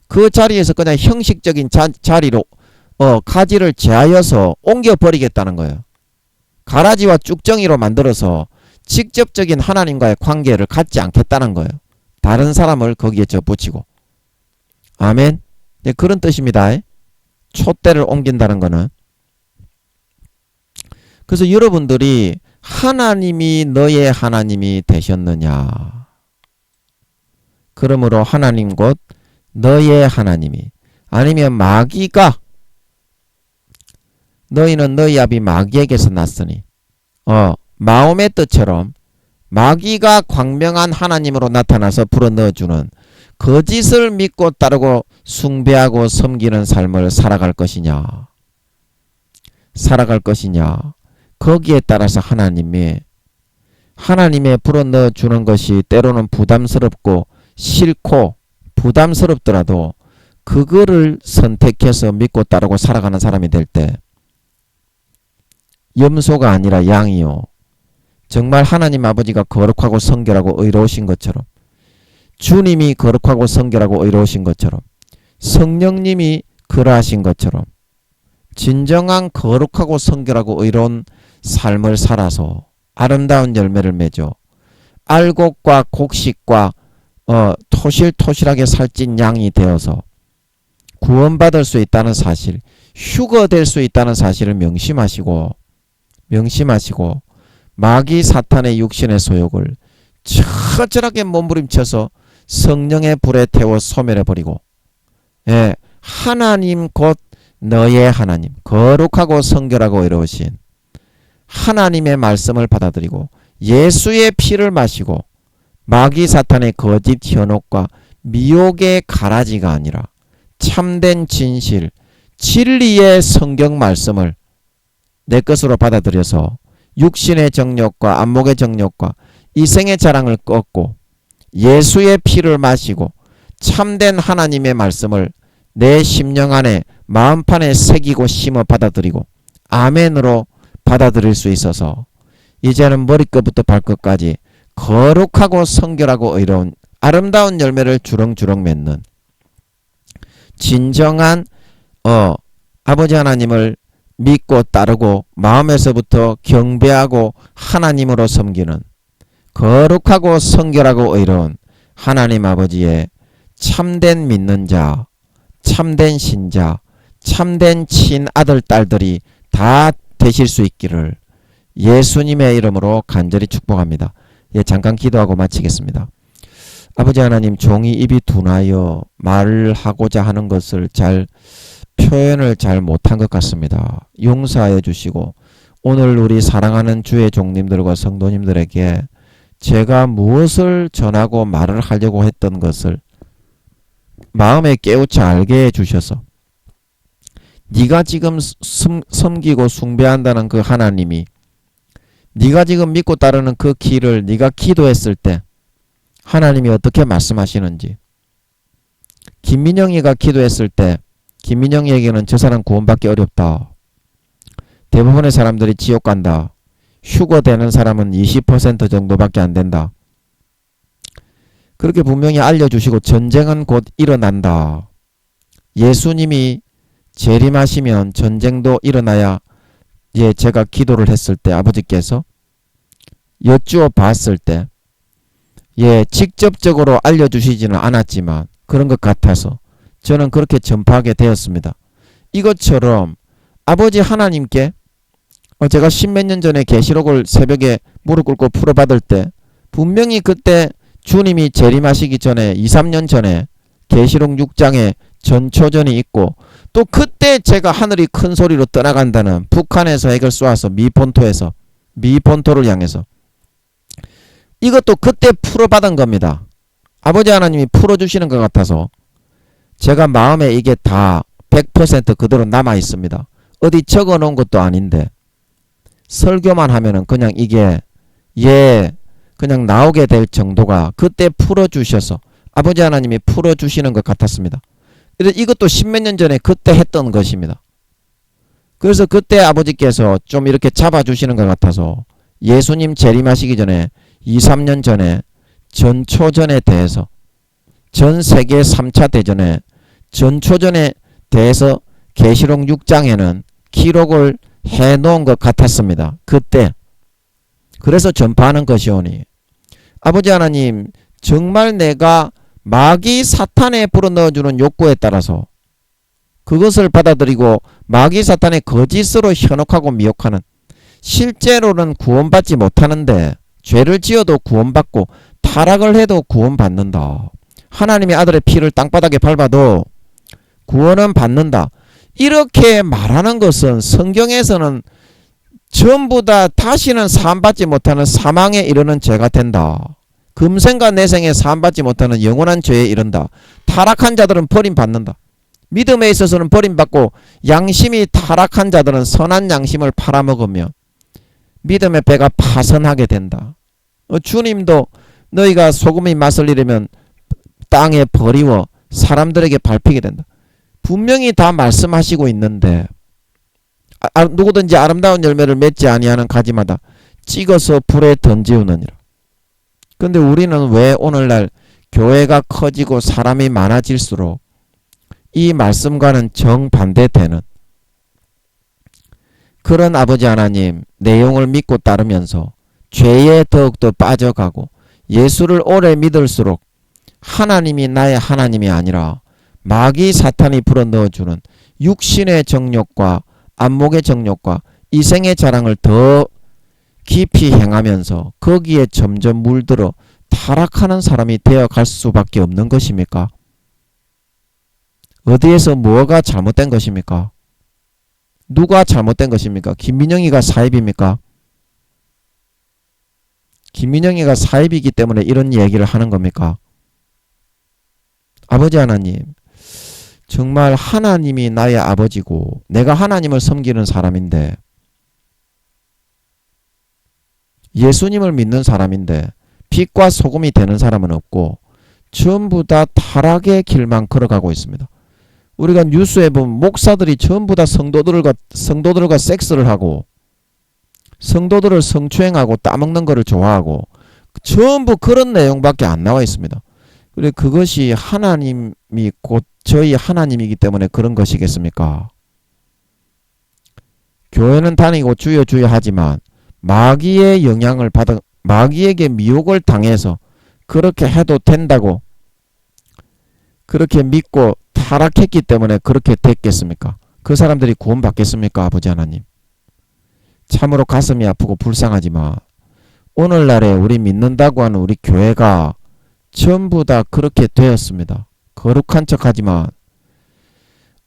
[SPEAKER 1] 그 자리에서 그냥 형식적인 자리로 가지를 제하여서 옮겨버리겠다는 거예요. 가라지와 쭉정이로 만들어서 직접적인 하나님과의 관계를 갖지 않겠다는 거예요. 다른 사람을 거기에 접붙이고. 아멘. 네, 그런 뜻입니다. 촛대를 옮긴다는 거는. 그래서 여러분들이 하나님이 너의 하나님이 되셨느냐? 그러므로 하나님 곧 너의 하나님이, 아니면 마귀가 너희는 너희 아비 마귀에게서 났으니 마음의 뜻처럼 마귀가 광명한 하나님으로 나타나서 불어넣어주는 거짓을 믿고 따르고 숭배하고 섬기는 삶을 살아갈 것이냐, 거기에 따라서 하나님의 불어넣어주는 것이 때로는 부담스럽고 싫고 부담스럽더라도 그거를 선택해서 믿고 따르고 살아가는 사람이 될 때 염소가 아니라 양이요, 정말 하나님 아버지가 거룩하고 성결하고 의로우신 것처럼, 주님이 거룩하고 성결하고 의로우신 것처럼, 성령님이 그러하신 것처럼 진정한 거룩하고 성결하고 의로운 삶을 살아서 아름다운 열매를 맺어 알곡과 곡식과 토실토실하게 살찐 양이 되어서 구원받을 수 있다는 사실, 휴거될 수 있다는 사실을 명심하시고 마귀 사탄의 육신의 소욕을 처절하게 몸부림쳐서 성령의 불에 태워 소멸해버리고, 하나님 곧 너의 하나님, 거룩하고 성결하고 의로우신 하나님의 말씀을 받아들이고 예수의 피를 마시고 마귀 사탄의 거짓 현혹과 미혹의 가라지가 아니라 참된 진실, 진리의 성경 말씀을 내 것으로 받아들여서 육신의 정욕과 안목의 정욕과 이생의 자랑을 꺾고 예수의 피를 마시고 참된 하나님의 말씀을 내 심령 안에 마음판에 새기고 심어 받아들이고 아멘으로 받아들일 수 있어서 이제는 머리끝부터 발끝까지 거룩하고 성결하고 의로운 아름다운 열매를 주렁주렁 맺는 진정한 아버지 하나님을 믿고 따르고 마음에서부터 경배하고 하나님으로 섬기는 거룩하고 성결하고 의로운 하나님 아버지의 참된 믿는 자, 참된 신자, 참된 친아들 딸들이 다 되실 수 있기를 예수님의 이름으로 간절히 축복합니다. 잠깐 기도하고 마치겠습니다. 아버지 하나님, 종이 입이 둔하여 말을 하고자 하는 것을 표현을 잘 못한 것 같습니다. 용서하여 주시고 오늘 우리 사랑하는 주의 종님들과 성도님들에게 제가 무엇을 전하고 말을 하려고 했던 것을 마음에 깨우쳐 알게 해주셔서 네가 지금 섬기고 숭배한다는 그 하나님이 네가 지금 믿고 따르는 그 길을 네가 기도했을 때 하나님이 어떻게 말씀하시는지, 김민영이가 기도했을 때 김민영이에게는 저 사람 구원받기 어렵다, 대부분의 사람들이 지옥 간다, 휴거되는 사람은 20% 정도밖에 안 된다, 그렇게 분명히 알려주시고 전쟁은 곧 일어난다, 예수님이 재림하시면 전쟁도 일어나야 제가 기도를 했을 때 아버지께서 여쭈어 봤을 때 직접적으로 알려주시지는 않았지만 그런 것 같아서 저는 그렇게 전파하게 되었습니다. 이것처럼 아버지 하나님께 제가 10몇 년 전에 계시록을 새벽에 무릎 꿇고 풀어받을 때 분명히 그때 주님이 재림하시기 전에 2, 3년 전에 계시록 6장에 전초전이 있고 또 그때 제가 하늘이 큰 소리로 떠나간다는 북한에서 핵을 쏘아서 미폰토를 향해서 이것도 그때 풀어받은 겁니다. 아버지 하나님이 풀어주시는 것 같아서 제가 마음에 이게 다 100% 그대로 남아 있습니다. 어디 적어 놓은 것도 아닌데 설교만 하면은 그냥 이게 그냥 나오게 될 정도가 그때 풀어주셔서 아버지 하나님이 풀어주시는 것 같았습니다. 그래서 이것도 10몇 년 전에 그때 했던 것입니다. 그래서 그때 아버지께서 좀 이렇게 잡아주시는 것 같아서 예수님 재림하시기 전에 2, 3년 전에 전초전에 대해서 전 세계 3차 대전에 전초전에 대해서 계시록 6장에는 기록을 해놓은 것 같았습니다. 그때. 그래서 전파하는 것이오니 아버지 하나님, 정말 내가 마귀 사탄에 불어넣어주는 욕구에 따라서 그것을 받아들이고 마귀 사탄의 거짓으로 현혹하고 미혹하는, 실제로는 구원받지 못하는데 죄를 지어도 구원받고 타락을 해도 구원받는다, 하나님의 아들의 피를 땅바닥에 밟아도 구원은 받는다, 이렇게 말하는 것은 성경에서는 전부 다 다시는 사함받지 못하는 사망에 이르는 죄가 된다. 금생과 내생에 사함받지 못하는 영원한 죄에 이른다. 타락한 자들은 버림받는다. 믿음에 있어서는 버림받고 양심이 타락한 자들은 선한 양심을 팔아먹으며 믿음의 배가 파선하게 된다. 주님도 너희가 소금의 맛을 잃으면 땅에 버리워 사람들에게 밟히게 된다. 분명히 다 말씀하시고 있는데 누구든지 아름다운 열매를 맺지 아니하는 가지마다 찍어서 불에 던지우느니라. 근데 우리는 왜 오늘날 교회가 커지고 사람이 많아질수록 이 말씀과는 정반대되는 그런 아버지 하나님 내용을 믿고 따르면서 죄에 더욱더 빠져가고 예수를 오래 믿을수록 하나님이 나의 하나님이 아니라 마귀 사탄이 불어넣어주는 육신의 정욕과 안목의 정욕과 이생의 자랑을 더 깊이 행하면서 거기에 점점 물들어 타락하는 사람이 되어갈 수밖에 없는 것입니까? 어디에서 뭐가 잘못된 것입니까? 누가 잘못된 것입니까? 김민영이가 사입입니까? 김민영이가 사입이기 때문에 이런 얘기를 하는 겁니까? 아버지 하나님, 정말 하나님이 나의 아버지고 내가 하나님을 섬기는 사람인데 예수님을 믿는 사람인데 빛과 소금이 되는 사람은 없고 전부 다 타락의 길만 걸어가고 있습니다. 우리가 뉴스에 보면 목사들이 전부 다 성도들과 섹스를 하고 성도들을 성추행하고 따먹는 것을 좋아하고 전부 그런 내용밖에 안 나와 있습니다. 그래 그것이 하나님이 곧 저희 하나님이기 때문에 그런 것이겠습니까? 교회는 다니고 주여 주여 하지만 마귀의 영향을 받아 마귀에게 미혹을 당해서 그렇게 해도 된다고 그렇게 믿고 타락했기 때문에 그렇게 됐겠습니까? 그 사람들이 구원받겠습니까? 아버지 하나님. 참으로 가슴이 아프고 불쌍하지만 오늘날에 우리 믿는다고 하는 우리 교회가 전부 다 그렇게 되었습니다. 거룩한 척하지만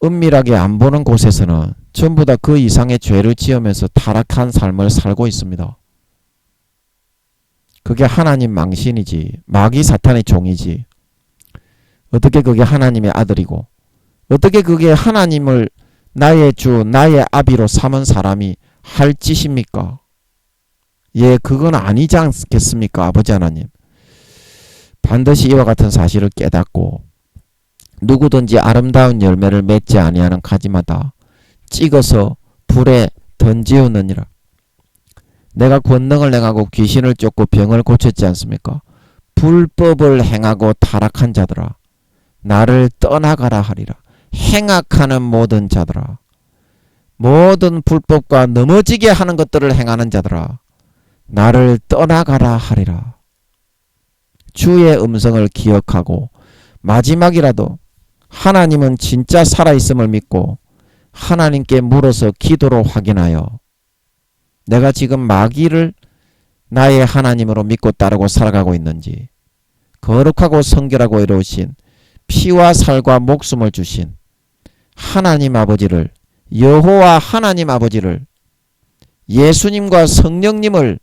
[SPEAKER 1] 은밀하게 안 보는 곳에서는 전부 다 그 이상의 죄를 지으면서 타락한 삶을 살고 있습니다. 그게 하나님 망신이지 마귀 사탄의 종이지 어떻게 그게 하나님의 아들이고 어떻게 그게 하나님을 나의 주 나의 아비로 삼은 사람이 할 짓입니까? 예, 그건 아니지 않겠습니까? 아버지 하나님. 반드시 이와 같은 사실을 깨닫고 누구든지 아름다운 열매를 맺지 아니하는 가지마다 찍어서 불에 던지우느니라. 내가 권능을 행하고 귀신을 쫓고 병을 고쳤지 않습니까? 불법을 행하고 타락한 자들아 나를 떠나가라 하리라. 행악하는 모든 자들아 모든 불법과 넘어지게 하는 것들을 행하는 자들아 나를 떠나가라 하리라. 주의 음성을 기억하고 마지막이라도 하나님은 진짜 살아있음을 믿고 하나님께 물어서 기도로 확인하여 내가 지금 마귀를 나의 하나님으로 믿고 따르고 살아가고 있는지 거룩하고 성결하고 이루신 피와 살과 목숨을 주신 하나님 아버지를 여호와 하나님 아버지를 예수님과 성령님을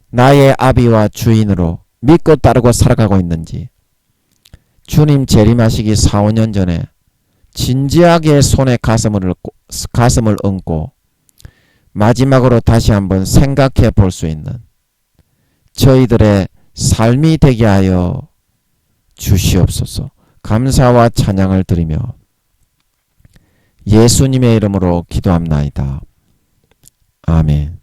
[SPEAKER 1] 나의 아비와 주인으로 믿고 따르고 살아가고 있는지 주님 재림하시기 4~5년 전에 진지하게 손에 가슴을 얹고 마지막으로 다시 한번 생각해 볼 수 있는 저희들의 삶이 되게 하여 주시옵소서. 감사와 찬양을 드리며 예수님의 이름으로 기도합나이다. 아멘.